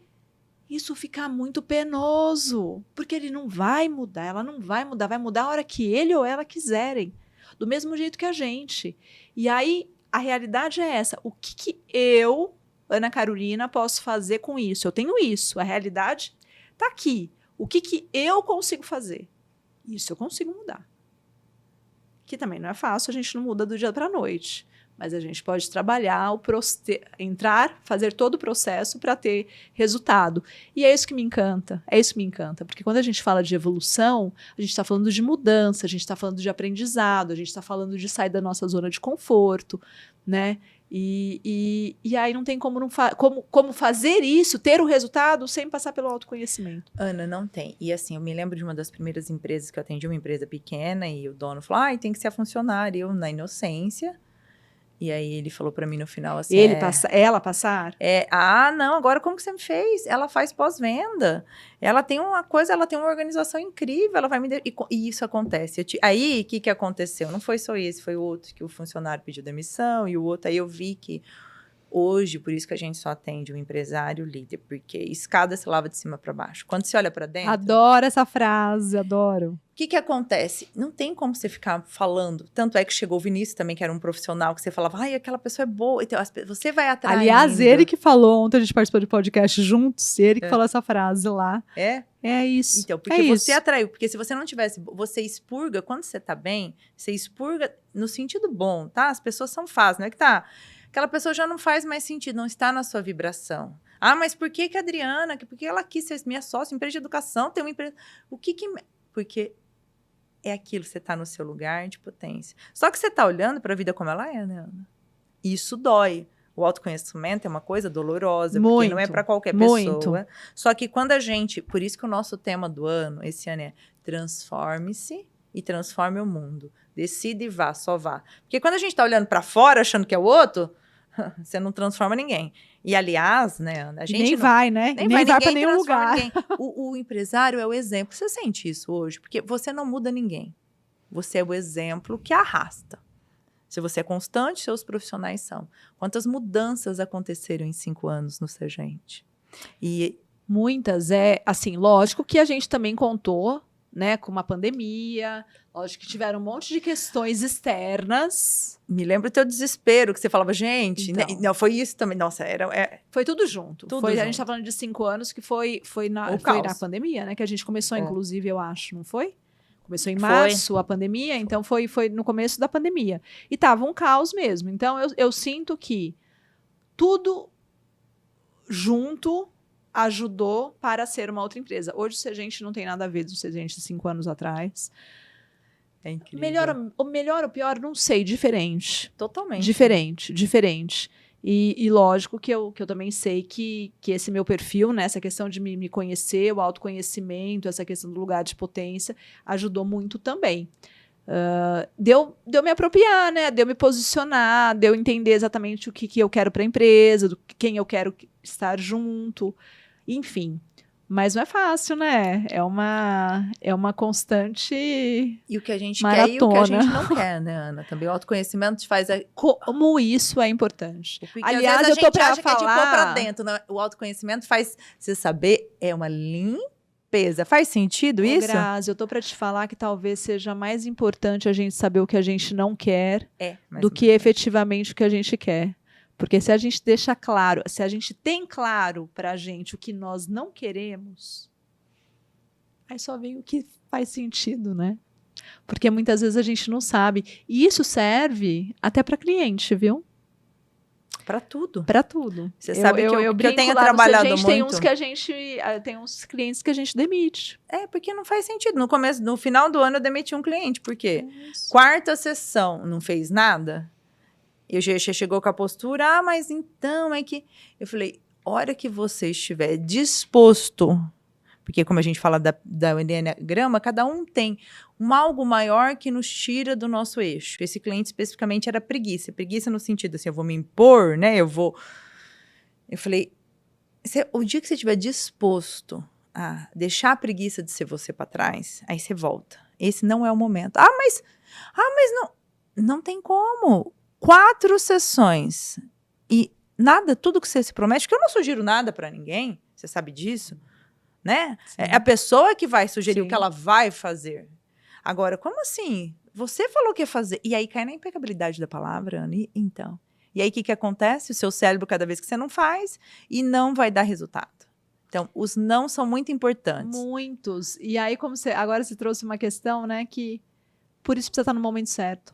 Isso fica muito penoso, porque ele não vai mudar, ela não vai mudar a hora que ele ou ela quiserem, do mesmo jeito que a gente. E aí, a realidade é essa, o que eu, Ana Carolina, posso fazer com isso? Eu tenho isso, a realidade está aqui. O que eu consigo fazer? Isso eu consigo mudar. Que também não é fácil, a gente não muda do dia para a noite. Mas a gente pode trabalhar, entrar, fazer todo o processo para ter resultado. E é isso que me encanta, porque quando a gente fala de evolução, a gente está falando de mudança, a gente está falando de aprendizado, a gente está falando de sair da nossa zona de conforto, né? E aí não tem como fazer isso, ter o resultado, sem passar pelo autoconhecimento. Ana, não tem. E assim, eu me lembro de uma das primeiras empresas que eu atendi, uma empresa pequena, e o dono falou, tem que ser a funcionária. Eu, na inocência. E aí ele falou pra mim no final assim... Ela passar? Não, agora como que você me fez? Ela faz pós-venda. Ela tem uma coisa, ela tem uma organização incrível, ela vai me... E isso acontece. Aí, o que aconteceu? Não foi só esse, foi outro que o funcionário pediu demissão, e o outro, aí eu vi que hoje, por isso que a gente só atende o empresário líder, porque escada se lava de cima para baixo. Quando você olha para dentro... Adoro essa frase, adoro. O que acontece? Não tem como você ficar falando. Tanto é que chegou o Vinícius também, que era um profissional, que você falava, aquela pessoa é boa. Então, você vai atraindo. Aliás, ele que falou, ontem a gente participou de podcast juntos, ele que falou essa frase lá. É isso. Então, porque você atraiu. Porque se você não tivesse... Você expurga, quando você tá bem, você expurga no sentido bom, tá? As pessoas são fáceis, não é que tá... Aquela pessoa já não faz mais sentido, não está na sua vibração. Mas por que a Adriana, por que ela quis ser minha sócia, empresa de educação, tem uma empresa... Porque é aquilo, você está no seu lugar de potência. Só que você está olhando para a vida como ela é, né, Ana? Isso dói. O autoconhecimento é uma coisa dolorosa, porque não é para qualquer pessoa. Só que quando a gente... Por isso que o nosso tema do ano, esse ano é transforme-se e transforme o mundo. Decida e vá, só vá. Porque quando a gente está olhando para fora, achando que é o outro... Você não transforma ninguém. E, aliás, né, Ana, a gente nem vai, né? Nem vai para nenhum lugar. O empresário é o exemplo. Você sente isso hoje? Porque você não muda ninguém. Você é o exemplo que arrasta. Se você é constante, seus profissionais são. Quantas mudanças aconteceram em 5 anos no Sergente? Muitas. Assim, lógico que a gente também contou, né, com uma pandemia. Lógico que tiveram um monte de questões externas. Me lembro do teu desespero, que você falava, gente, Então. não, foi isso também. Nossa, Foi tudo junto. Tudo A junto. gente tá falando de 5 anos que foi na pandemia, né? Que a gente começou, inclusive, eu acho, não foi? Começou em março a pandemia, então foi no começo da pandemia. E tava um caos mesmo. Então, eu sinto que tudo junto ajudou para ser uma outra empresa. Hoje, se a gente não tem nada a ver do se a gente de 5 anos atrás. É incrível. Melhor ou pior, não sei, diferente. Totalmente. Diferente. E lógico que eu também sei que esse meu perfil, né, essa questão de me conhecer, o autoconhecimento, essa questão do lugar de potência, ajudou muito também. Deu me apropriar, né? Deu me posicionar, deu entender exatamente o que eu quero para a empresa, quem eu quero estar junto, enfim. Mas não é fácil, né? É uma constante E o que a gente maratona. quer e o que a gente não quer, né, Ana? Também o autoconhecimento te faz... Como isso é importante. Porque Aliás, às vezes eu tô a gente pra acha falar... que é de pôr pra dentro, né? O autoconhecimento faz você saber, é uma limpeza. Faz sentido isso? Grazi, eu tô para te falar que talvez seja mais importante a gente saber o que a gente não quer do que efetivamente o que a gente quer. Porque se a gente deixa claro, se a gente tem claro pra gente o que nós não queremos, aí só vem o que faz sentido, né? Porque muitas vezes a gente não sabe. E isso serve até para cliente, viu? Para tudo. Para tudo. Você sabe que eu tenho lá trabalhado no CGente, muito. Tem uns clientes que a gente demite. Porque não faz sentido. No final do ano eu demiti um cliente, porque quarta sessão não fez nada. Eu já chegou com a postura, mas então é que... Eu falei, hora que você estiver disposto, porque como a gente fala da Enneagrama, cada um tem algo maior que nos tira do nosso eixo. Esse cliente especificamente era preguiça. Preguiça no sentido assim, eu vou me impor, né? Eu falei, o dia que você estiver disposto a deixar a preguiça de ser você para trás, aí você volta. Esse não é o momento. Mas não tem como. 4 sessões e nada, tudo que você se promete, porque eu não sugiro nada para ninguém, você sabe disso, né? Sim. É a pessoa que vai sugerir Sim. o que ela vai fazer. Agora, como assim? Você falou que ia fazer, e aí cai na impecabilidade da palavra, Ana, então. E aí o que acontece? O seu cérebro, cada vez que você não faz, e não vai dar resultado. Então, os não são muito importantes. Muitos. E aí, agora você trouxe uma questão, né, que por isso precisa estar no momento certo.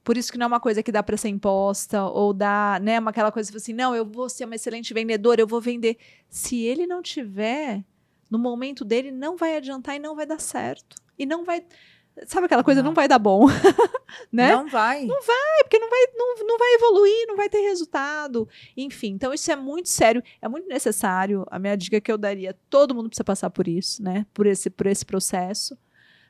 Por isso que não é uma coisa que dá para ser imposta, ou dá, né, aquela coisa assim, não, eu vou ser uma excelente vendedora, eu vou vender. Se ele não tiver, no momento dele, não vai adiantar e não vai dar certo. E não vai, sabe aquela coisa, não vai dar bom, né? Não vai. Não vai, porque não vai evoluir, não vai ter resultado. Enfim, então isso é muito sério, é muito necessário. A minha dica que eu daria, todo mundo precisa passar por isso, né? Por esse processo.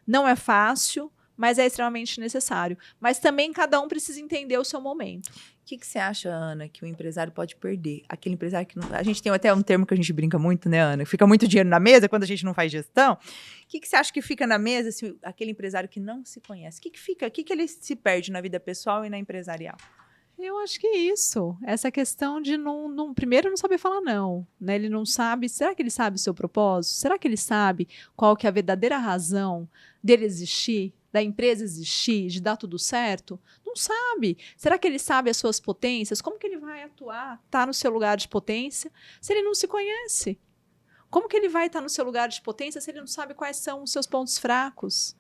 Não é fácil, mas é extremamente necessário. Mas também cada um precisa entender o seu momento. O que você acha, Ana, que o empresário pode perder? Aquele empresário que não... A gente tem até um termo que a gente brinca muito, né, Ana? Fica muito dinheiro na mesa quando a gente não faz gestão. O que você acha que fica na mesa se aquele empresário que não se conhece? O que fica? O que ele se perde na vida pessoal e na empresarial? Eu acho que é isso. Essa questão de primeiro não saber falar não, né? Ele não sabe, será que ele sabe o seu propósito? Será que ele sabe qual que é a verdadeira razão dele existir? Da empresa existir, de dar tudo certo? Não sabe. Será que ele sabe as suas potências? Como que ele vai atuar, tá no seu lugar de potência, se ele não se conhece? Como que ele vai estar no seu lugar de potência se ele não sabe quais são os seus pontos fracos?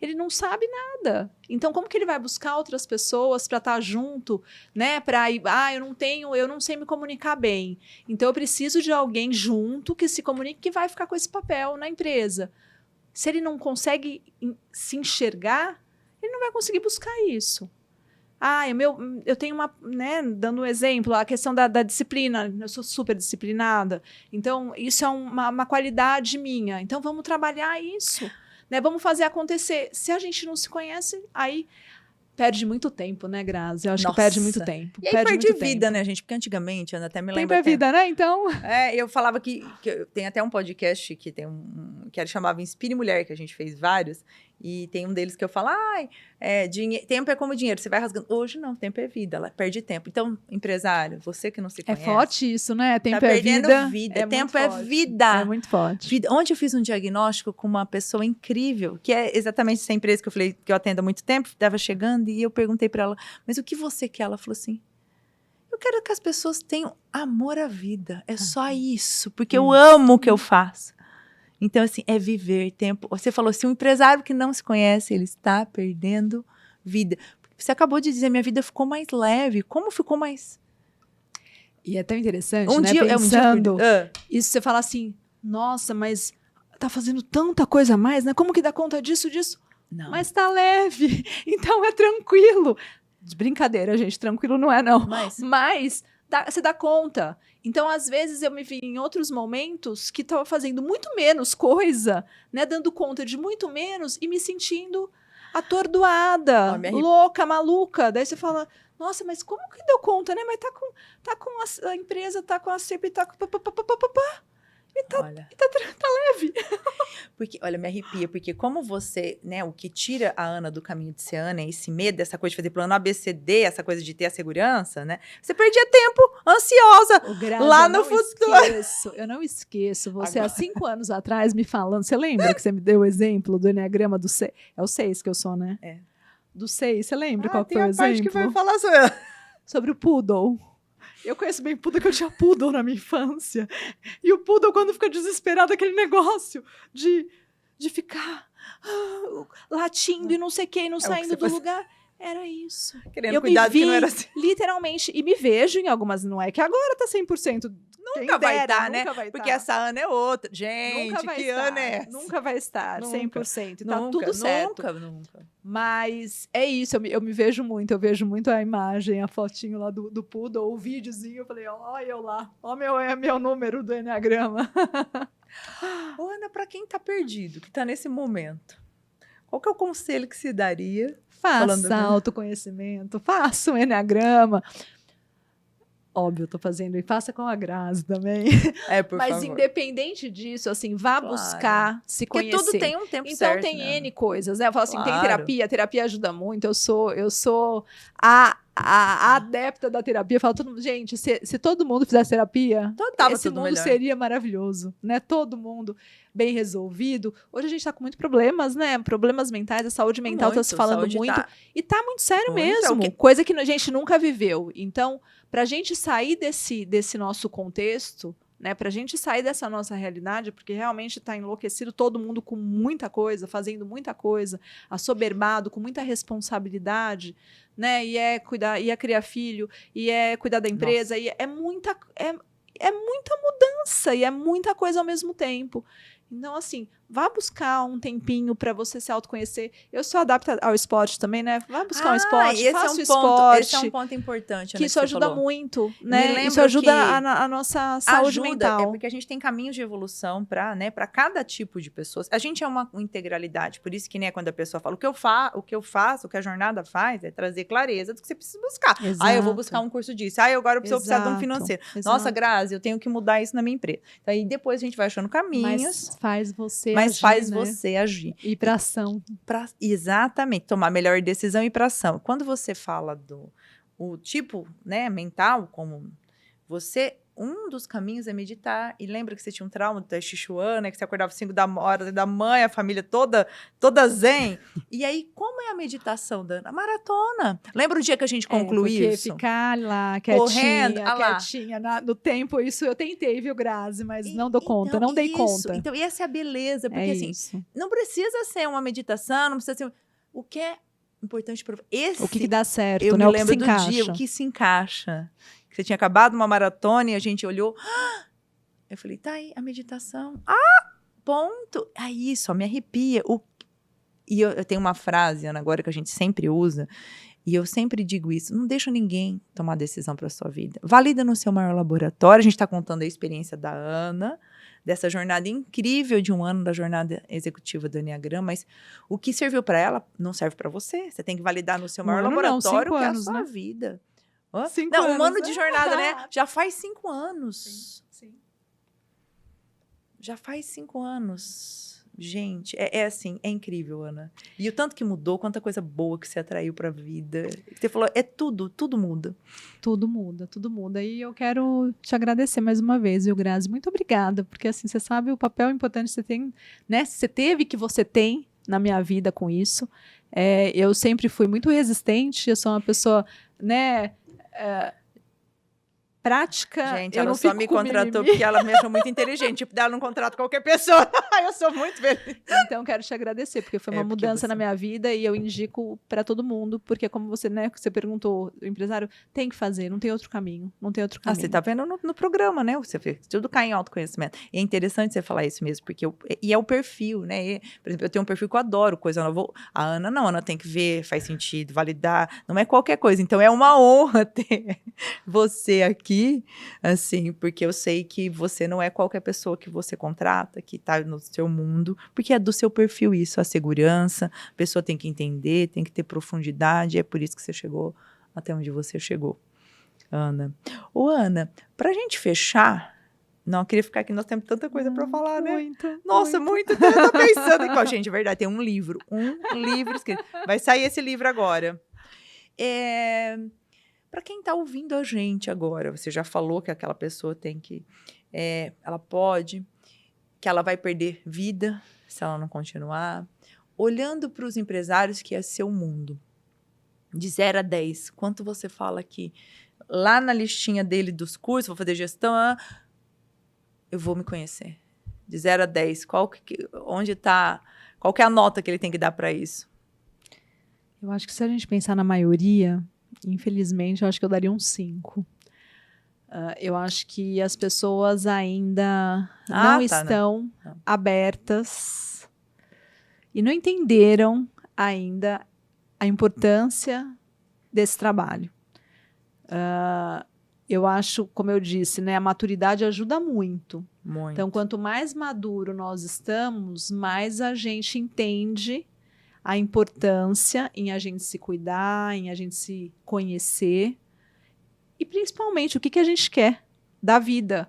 Ele não sabe nada. Então, como que ele vai buscar outras pessoas para estar junto, né? Eu não sei me comunicar bem. Então, eu preciso de alguém junto que se comunique, que vai ficar com esse papel na empresa. Se ele não consegue se enxergar, ele não vai conseguir buscar isso. Eu tenho uma, né, dando um exemplo, a questão da disciplina, eu sou super disciplinada, então isso é uma qualidade minha, então vamos trabalhar isso, né, vamos fazer acontecer. Se a gente não se conhece, aí perde muito tempo, né, Grazi? Eu acho que perde muito tempo. E aí perde vida, né, gente? Porque antigamente, Ana, até me lembra... Tempo é vida, né, então? Eu falava que tem até um podcast que chamava Inspire Mulher, que a gente fez vários, E tem um deles que eu falo, tempo é como dinheiro, você vai rasgando. Hoje não, tempo é vida, ela perde tempo. Então, empresário, você que não se conhece. É forte isso, né? Tempo tá é perdendo vida. Tempo é vida. É muito forte. Ontem eu fiz um diagnóstico com uma pessoa incrível, que é exatamente essa empresa que eu falei que eu atendo há muito tempo, estava chegando, e eu perguntei para ela, mas o que você quer? Ela falou assim, eu quero que as pessoas tenham amor à vida, é só isso, porque eu amo o que eu faço. Então, assim, é viver tempo. Você falou assim, um empresário que não se conhece, ele está perdendo vida. Você acabou de dizer, minha vida ficou mais leve. Como ficou mais... E é tão interessante, Pensando, isso você fala assim, nossa, mas tá fazendo tanta coisa a mais, né? Como que dá conta disso? Não. Mas tá leve, então é tranquilo. Brincadeira, gente, tranquilo não é não. Mas você dá conta. Então, às vezes, eu me vi em outros momentos que estava fazendo muito menos coisa, né? Dando conta de muito menos e me sentindo atordoada, louca, maluca. Daí você fala, nossa, mas como que deu conta, né? Mas tá com a empresa, tá com a CEP, tá com... E tá leve. Porque, olha, me arrepia, porque como você, né, o que tira a Ana do caminho de ser Ana é esse medo, essa coisa de fazer plano ABCD, essa coisa de ter a segurança, né? Você perdia tempo ansiosa lá no futuro. Eu não esqueço, você há 5 anos atrás me falando, você lembra que você me deu o exemplo do Enneagrama do 6? É o 6 que eu sou, né? É. Do 6, você lembra qual foi o exemplo? Tem a parte que vai falar sobre o poodle. Eu conheço bem poodle, que eu tinha poodle na minha infância. E o poodle, quando fica desesperado, aquele negócio de ficar latindo e não sei o que, e não saindo do lugar. Era isso. Querendo cuidado que não era assim. Literalmente, e me vejo em algumas, não é que agora tá 100%. Nunca vai estar, né? Porque essa Ana é outra. Gente, que Ana é essa? Nunca vai estar 100%. E tá Nunca, tudo certo. Nunca. Mas é isso, eu me vejo muito. Eu vejo muito a imagem, a fotinho lá do poodle, o videozinho. Eu falei, ó, eu lá. Ó, meu número do Enneagrama. Ô, Ana, pra quem tá perdido, que tá nesse momento, qual que é o conselho que se daria? Faça autoconhecimento, faça um Enneagrama. Óbvio, eu tô fazendo, e faça com a Grazi também. Por Mas favor. Independente disso, assim, vá buscar se conhecer. Porque tudo tem um tempo então, certo. Então tem né? N coisas, né? Eu falo assim, tem terapia, a terapia ajuda muito, eu sou a adepta da terapia. Eu falo, gente, se todo mundo fizesse terapia, esse mundo melhor. seria maravilhoso, né? Todo mundo bem resolvido. Hoje a gente tá com muitos problemas, né? Problemas mentais, a saúde mental tá se falando muito. E tá muito sério mesmo. Coisa que a gente nunca viveu. Então, pra gente sair desse nosso contexto, né, pra gente sair dessa nossa realidade, porque realmente tá enlouquecido todo mundo com muita coisa, fazendo muita coisa, assoberbado, com muita responsabilidade, né, e é cuidar, e é criar filho, e é cuidar da empresa, e é muita mudança, e é muita coisa ao mesmo tempo. Então, assim, vá buscar um tempinho para você se autoconhecer. Eu sou adapta ao esporte também, né? Vá buscar um esporte, faça o esporte. Esse é um ponto importante, que isso ajuda muito, né? Isso ajuda a nossa saúde mental. É porque a gente tem caminhos de evolução para, né, para cada tipo de pessoa. A gente é uma integralidade, por isso que, né, quando a pessoa fala o que eu faço, o que a jornada faz, é trazer clareza do que você precisa buscar. Exato. Eu vou buscar um curso disso. Agora eu preciso precisar de um financeiro. Exato. Nossa, Grazi, eu tenho que mudar isso na minha empresa. Então, aí depois a gente vai achando caminhos. Mas faz você agir. E para ação. Exatamente, tomar a melhor decisão e ir para ação. Quando você fala o tipo, né, mental, como você... Um dos caminhos é meditar. E lembra que você tinha um trauma do Tai Chi Chuan, né? Que você acordava 5 da hora da manhã, a família toda zen. E aí, como é a meditação, Dana? A maratona. Lembra o dia que a gente concluiu isso? Porque ficar lá, quietinha, no tempo, isso eu tentei, viu, Grazi? Mas não dou conta, não dei conta. Então, e essa é a beleza. Porque, assim, não precisa ser uma meditação, não precisa ser... O que é importante para o que dá certo, eu né? me lembro do dia, o que se encaixa. Você tinha acabado uma maratona e a gente olhou. Eu falei, tá aí, a meditação. Ponto. Isso, me arrepia. E eu tenho uma frase, Ana, agora que a gente sempre usa, e eu sempre digo isso, não deixa ninguém tomar decisão para sua vida. Valida no seu maior laboratório. A gente está contando a experiência da Ana, dessa jornada incrível de 1 ano da jornada executiva do Enneagrama, mas o que serviu para ela não serve para você. Você tem que validar no seu maior laboratório, que é a sua vida. 5 anos, 1 ano de jornada, né? Já faz 5 anos. Sim. Já faz 5 anos. Gente, é assim, é incrível, Ana. E o tanto que mudou, quanta coisa boa que você atraiu pra vida. Você falou, tudo muda. Tudo muda, tudo muda. E eu quero te agradecer mais uma vez, viu, Grazi? Muito obrigada, porque assim, você sabe o papel importante que você tem, né? Você teve, que você tem na minha vida com isso. Eu sempre fui muito resistente, eu sou uma pessoa, né? Prática. Gente, eu ela não só fico me com contratou mimimi. porque ela me achou muito inteligente. Tipo, ela não contrata qualquer pessoa. Eu sou muito feliz. Então, quero te agradecer, porque foi uma Porque mudança você... na minha vida e eu indico para todo mundo, porque como você, né, você perguntou, o empresário tem que fazer, não tem outro caminho, não tem outro caminho. você tá vendo no programa, né? Você vê, tudo cai em autoconhecimento. E é interessante você falar isso mesmo, porque e é o perfil, né? Por exemplo, eu tenho um perfil que eu adoro coisa nova. A Ana não, a Ana tem que ver, faz sentido, validar, não é qualquer coisa. Então, é uma honra ter você aqui, assim, porque eu sei que você não é qualquer pessoa que você contrata, que tá no seu mundo, porque é do seu perfil isso, a segurança, a pessoa tem que entender, tem que ter profundidade, é por isso que você chegou até onde você chegou, Ana. Ô, Ana, pra gente fechar, não, eu queria ficar aqui, nós temos tanta coisa pra falar, né? Nossa, muito. Eu tô pensando em qual, gente, é verdade, tem um livro escrito. Vai sair esse livro agora. Para quem está ouvindo a gente agora, você já falou que aquela pessoa tem que, ela pode, que ela vai perder vida se ela não continuar. Olhando para os empresários, que é seu mundo, de 0 a 10, quanto você fala aqui? Lá na listinha dele dos cursos, vou fazer gestão, eu vou me conhecer. De 0 a 10, onde está, qual que é a nota que ele tem que dar para isso? Eu acho que se a gente pensar na maioria, infelizmente, eu acho que eu daria um 5. Eu acho que as pessoas ainda não estão abertas e não entenderam ainda a importância desse trabalho. Eu acho, como eu disse, né, a maturidade ajuda muito. Então, quanto mais maduro nós estamos, mais a gente entende a importância em a gente se cuidar, em a gente se conhecer e, principalmente, o que a gente quer da vida.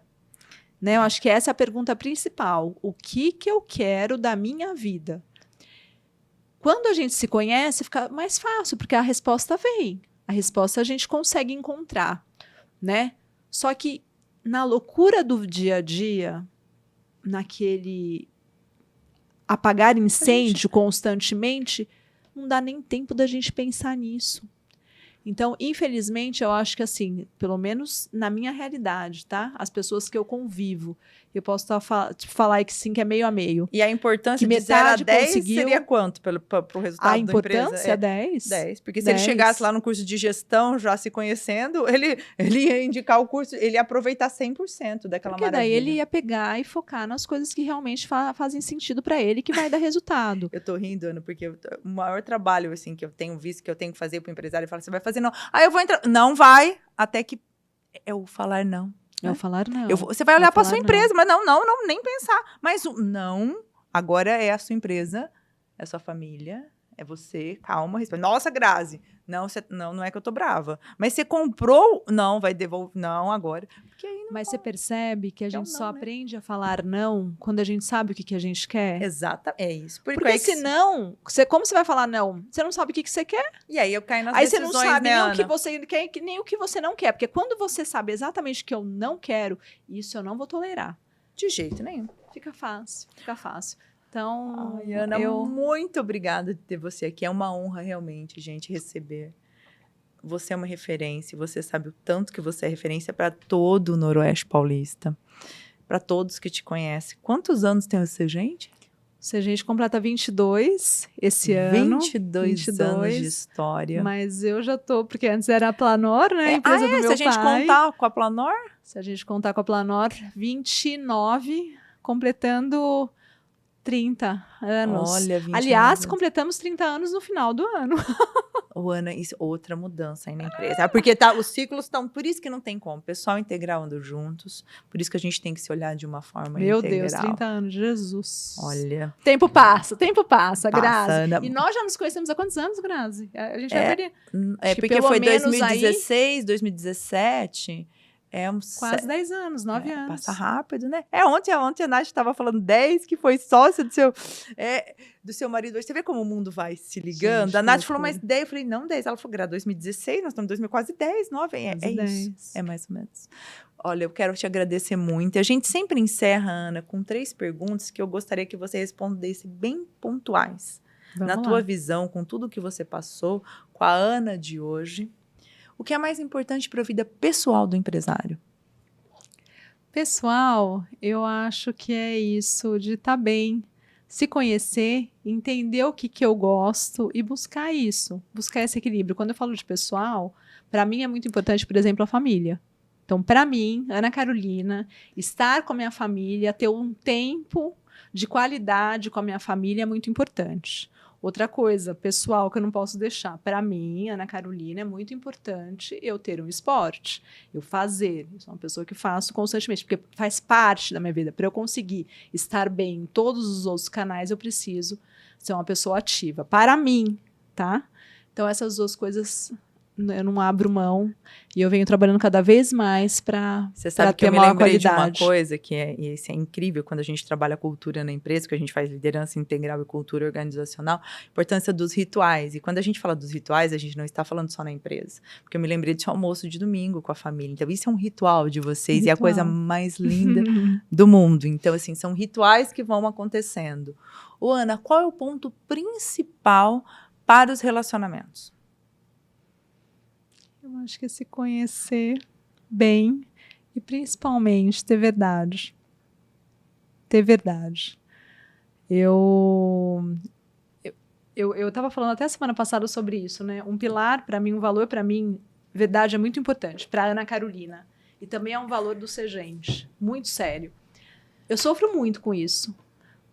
Né? Eu acho que essa é a pergunta principal. O que eu quero da minha vida? Quando a gente se conhece, fica mais fácil, porque a resposta vem. A resposta a gente consegue encontrar, né? Só que na loucura do dia a dia, naquele apagar incêndio constantemente, não dá nem tempo da gente pensar nisso. Então, infelizmente, eu acho que assim, pelo menos na minha realidade, tá? As pessoas que eu convivo, eu posso falar que sim, que é meio a meio. E a importância de 0 a 10 seria quanto para o resultado da empresa? A importância, 10? 10. Porque se ele chegasse lá no curso de gestão, já se conhecendo, ele ia indicar o curso, ele ia aproveitar 100% daquela maravilha. Daí ele ia pegar e focar nas coisas que realmente fazem sentido para ele, que vai dar resultado. Eu tô rindo, Ana, porque o maior trabalho assim, que eu tenho visto, que eu tenho que fazer para o empresário, ele fala, você vai fazer não. Eu vou entrar. Não vai, até que é o falar não. É o falar não. Você vai olhar para a sua empresa, mas não, nem pensar. Mas o não, agora é a sua empresa, é a sua família, é você, calma, respeita. Nossa, Grazi, não é que eu tô brava. Mas você comprou, não, vai devolver, não agora. Porque aí não. Mas você percebe que a gente só aprende a falar não quando a gente sabe o que a gente quer? Exato, é isso. Porque senão, como você vai falar não? Você não sabe o que você quer. E aí eu caio nas decisões, aí você não sabe, né, nem o que você quer, nem o que você não quer. Porque quando você sabe exatamente o que eu não quero, isso eu não vou tolerar. De jeito nenhum. Fica fácil. Então, ai, Ana, muito obrigada de ter você aqui. É uma honra realmente, gente, receber. Você é uma referência, você sabe o tanto que você é referência para todo o Noroeste Paulista, para todos que te conhecem. Quantos anos tem você, gente? A gente completa 22 esse ano. 22 anos de história. Mas eu já tô, porque antes era a Planor, né? A empresa do meu pai. Se a gente contar com a Planor? Se a gente contar com a Planor, 29, completando 30 anos. Olha, 29 Aliás, anos. Completamos 30 anos no final do ano. Ana, isso, outra mudança aí na empresa. Porque os ciclos estão, por isso que não tem como. Pessoal integral andando juntos, por isso que a gente tem que se olhar de uma forma integral. Meu Deus, 30 anos, Jesus. Olha. Tempo passa, Grazi. Ana. E nós já nos conhecemos há quantos anos, Grazi? A gente vai perder. Porque foi 2016, 2017. Quase 10 anos, 9 anos. Passa rápido, né? Ontem a Nath estava falando 10, que foi sócia do seu marido hoje. Você vê como o mundo vai se ligando? Gente, a Nath que falou, loucura. mas 10. Eu falei, não 10. Ela falou, era 2016, nós estamos em 2000, quase 10, 9. É Quase 10. isso. É mais ou menos. Olha, eu quero te agradecer muito. A gente sempre encerra, Ana, com 3 perguntas que eu gostaria que você respondesse bem pontuais. Vamos Na lá. tua visão, com tudo que você passou, com a Ana de hoje, o que é mais importante para a vida pessoal do empresário? Pessoal, eu acho que é isso, de estar bem, se conhecer, entender o que eu gosto e buscar isso, buscar esse equilíbrio. Quando eu falo de pessoal, para mim é muito importante, por exemplo, a família. Então, para mim, Ana Carolina, estar com a minha família, ter um tempo de qualidade com a minha família é muito importante. Outra coisa, pessoal, que eu não posso deixar. Para mim, Ana Carolina, é muito importante eu ter um esporte, eu fazer. Eu sou uma pessoa que faço constantemente, porque faz parte da minha vida. Para eu conseguir estar bem em todos os outros canais, eu preciso ser uma pessoa ativa. Para mim, tá? Então, essas 2 coisas eu não abro mão e eu venho trabalhando cada vez mais para Você sabe que ter eu me maior lembrei de uma qualidade. coisa e isso é incrível quando a gente trabalha cultura na empresa, que a gente faz liderança integral e cultura organizacional, a importância dos rituais. E quando a gente fala dos rituais, a gente não está falando só na empresa. Porque eu me lembrei desse almoço de domingo com a família. Então, isso é um ritual de vocês e é a coisa mais linda do mundo. Então, assim, são rituais que vão acontecendo. Ô, Ana, qual é o ponto principal para os relacionamentos? Eu acho que é se conhecer bem e principalmente ter verdade. Ter verdade. Eu estava falando até semana passada sobre isso, né? Um pilar para mim, um valor para mim, verdade é muito importante para Ana Carolina. E também é um valor do ser gente, muito sério. Eu sofro muito com isso.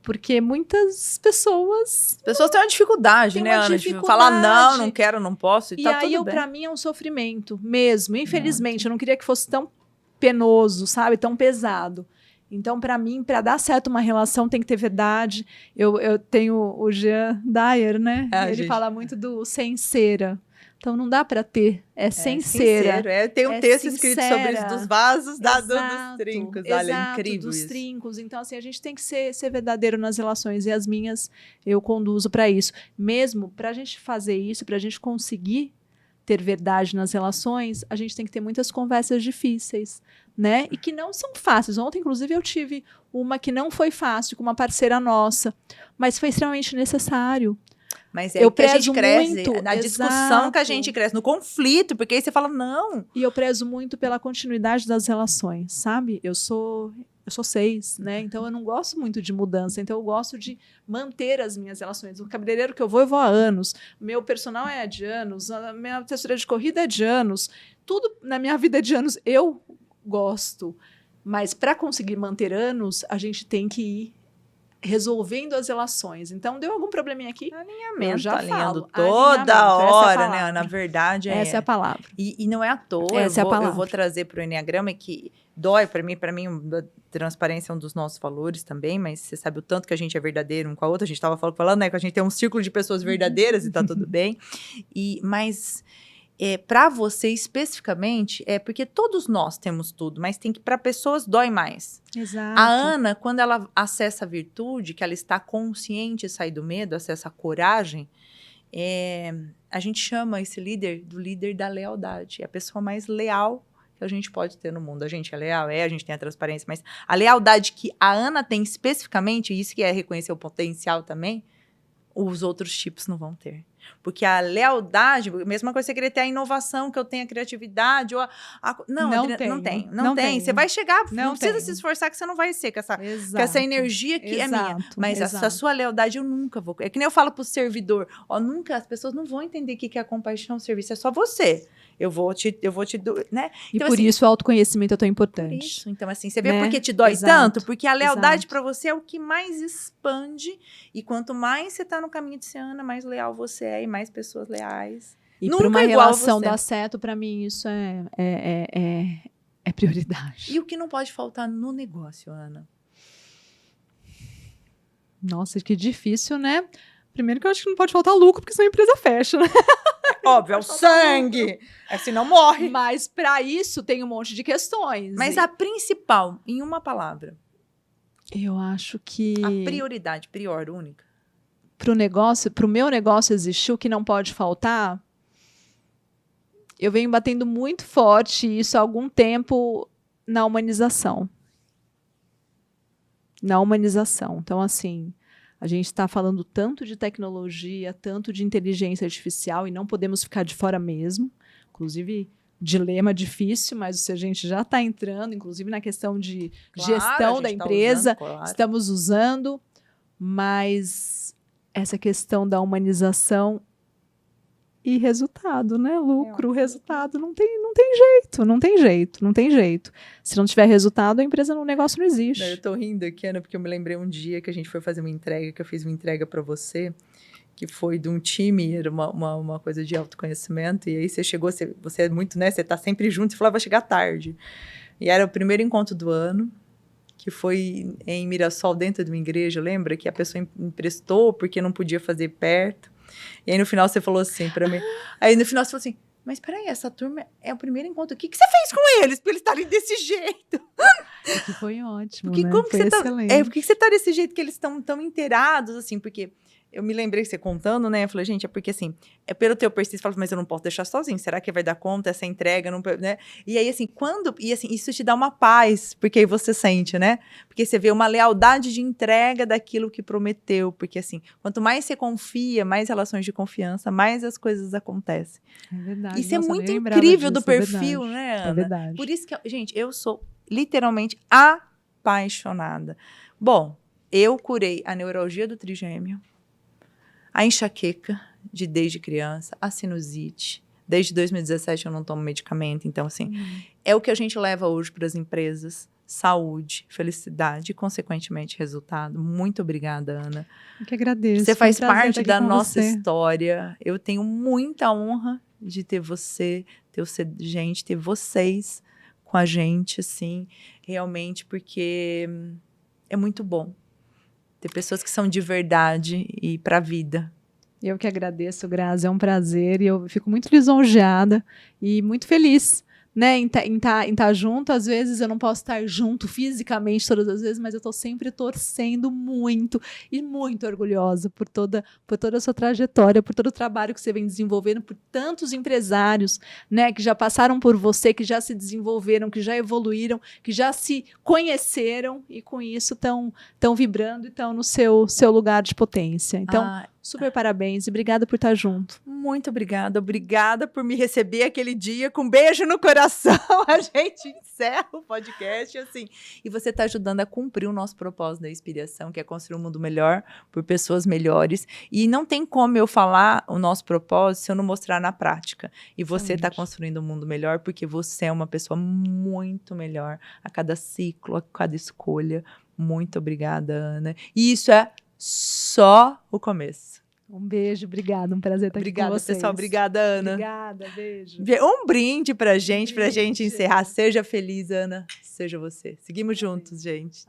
Porque muitas pessoas... As pessoas têm uma dificuldade, Tem né, uma Ana? dificuldade. De falar, não quero, não posso, e tá tudo bem. Para mim, é um sofrimento mesmo. Infelizmente, eu não queria que fosse tão penoso, sabe? Tão pesado. Então, para mim, para dar certo uma relação, tem que ter verdade. Eu tenho o Jean Dyer, né? Ele fala muito do sem cera. Então, não dá para ter. É sem cera. Tem um texto escrito sobre isso, dos vasos dos trincos. Olha, é incrível dos isso. trincos. Então, assim, a gente tem que ser verdadeiro nas relações. E as minhas, eu conduzo para isso. Mesmo para a gente fazer isso, para a gente conseguir ter verdade nas relações, a gente tem que ter muitas conversas difíceis, né? E que não são fáceis. Ontem, inclusive, eu tive uma que não foi fácil com uma parceira nossa, mas foi extremamente necessário. Mas é que a gente cresce, muito, na discussão que a gente cresce, no conflito, porque aí você fala, não. E eu prezo muito pela continuidade das relações, sabe? Eu sou 6, né? Então eu não gosto muito de mudança, então eu gosto de manter as minhas relações. O cabeleireiro que eu vou há anos, meu personal é de anos, a minha assessoria de corrida é de anos, tudo na minha vida é de anos, eu gosto. Mas para conseguir manter anos, a gente tem que ir resolvendo as relações. Então, deu algum probleminha aqui? Alinhamento, já alinhando falo. toda hora, né? Na verdade, essa é a palavra. E não é à toa. Essa é a palavra. Eu vou trazer para o Enneagrama que dói para mim, a transparência é um dos nossos valores também, mas você sabe o tanto que a gente é verdadeiro um com a outra. A gente estava falando, né? Que a gente tem um círculo de pessoas verdadeiras e tá tudo bem. Mas para você especificamente, porque todos nós temos tudo, mas tem que para pessoas dói mais. Exato. A Ana, quando ela acessa a virtude, que ela está consciente e sai do medo, acessa a coragem, a gente chama esse líder do líder da lealdade. É a pessoa mais leal que a gente pode ter no mundo. A gente é leal, a gente tem a transparência, mas a lealdade que a Ana tem especificamente, e isso que é reconhecer o potencial também, os outros tipos não vão ter. Porque a lealdade, mesma coisa que você querer ter a inovação, que eu tenho a criatividade, ou não tem. Você vai chegar, não precisa se esforçar que você não vai ser com essa energia que é minha. Mas a sua lealdade eu nunca vou. É que nem eu falo pro servidor, nunca, as pessoas não vão entender o que é compaixão, serviço, é só você. Eu vou te, né? E então, por assim, isso o autoconhecimento é tão importante. Por isso, então assim, você vê por que te dói tanto? Porque a lealdade para você é o que mais expande, e quanto mais você tá no caminho de ser Ana, mais leal você é, e mais pessoas leais. E para uma relação dar certo, para mim isso é prioridade. E o que não pode faltar no negócio, Ana? Nossa, que difícil, né? Primeiro que eu acho que não pode faltar lucro, porque senão a empresa fecha, né? Óbvio, é o sangue. Senão morre. Mas para isso tem um monte de questões. Mas a principal, em uma palavra. Eu acho que A prioridade, única. Pro meu negócio existir, o que não pode faltar, eu venho batendo muito forte isso há algum tempo na humanização. Na humanização. Então, assim, a gente está falando tanto de tecnologia, tanto de inteligência artificial, e não podemos ficar de fora mesmo. Inclusive, dilema difícil, mas a gente já está entrando, inclusive na questão de gestão da empresa, estamos usando, mas essa questão da humanização e resultado, né? Lucro, resultado, não tem jeito. Se não tiver resultado, a empresa, o negócio não existe. Eu tô rindo aqui, Ana, porque eu me lembrei um dia que a gente foi fazer uma entrega, que eu fiz uma entrega para você, que foi de um time, era uma coisa de autoconhecimento, e aí você chegou, você é muito, né? Você tá sempre junto, você falou, vai chegar tarde. E era o primeiro encontro do ano, que foi em Mirassol, dentro de uma igreja, lembra? Que a pessoa emprestou porque não podia fazer perto. E aí no final você falou assim pra mim, aí no final você falou assim, mas peraí, essa turma é o primeiro encontro, o que você fez com eles pra eles estarem desse jeito? Que foi ótimo, porque né? Como foi que excelente. Por que você tá desse jeito que eles estão tão inteirados, assim, porque eu me lembrei você contando, né? Eu falei, gente, é porque assim, é pelo teu persistência, fala, mas eu não posso deixar sozinho. Será que vai dar conta essa entrega? Não, né? E aí, assim, isso te dá uma paz, porque aí você sente, né? Porque você vê uma lealdade de entrega daquilo que prometeu. Porque, assim, quanto mais você confia, mais relações de confiança, mais as coisas acontecem. É verdade. Isso é muito incrível do perfil, né, Ana? É verdade. Por isso que, gente, eu sou literalmente apaixonada. Bom, eu curei a neuralgia do trigêmeo, a enxaqueca desde criança, a sinusite. Desde 2017 eu não tomo medicamento, então assim, é o que a gente leva hoje para as empresas. Saúde, felicidade e, consequentemente, resultado. Muito obrigada, Ana. Eu que agradeço. Você faz parte da nossa história. Eu tenho muita honra de ter você, ter vocês com a gente, assim, realmente, porque é muito bom ter pessoas que são de verdade e para a vida. Eu que agradeço, Grazi, é um prazer e eu fico muito lisonjeada e muito feliz, né, em tá junto. Às vezes eu não posso estar junto fisicamente todas as vezes, mas eu estou sempre torcendo muito e muito orgulhosa por toda a sua trajetória, por todo o trabalho que você vem desenvolvendo, por tantos empresários, né, que já passaram por você, que já se desenvolveram, que já evoluíram, que já se conheceram e com isso estão vibrando e estão no seu lugar de potência. Então, super parabéns e obrigada por estar junto. Muito obrigada. Obrigada por me receber aquele dia com um beijo no coração. A gente encerra o podcast assim. E você está ajudando a cumprir o nosso propósito da inspiração, que é construir um mundo melhor por pessoas melhores. E não tem como eu falar o nosso propósito se eu não mostrar na prática. E você está construindo um mundo melhor porque você é uma pessoa muito melhor a cada ciclo, a cada escolha. Muito obrigada, Ana. E isso é só o começo. Um beijo, obrigada, um prazer estar aqui com vocês. Obrigada, pessoal. Obrigada, Ana. Obrigada, beijo. Um brinde pra gente encerrar. Seja feliz, Ana. Seja você. Seguimos juntos, gente.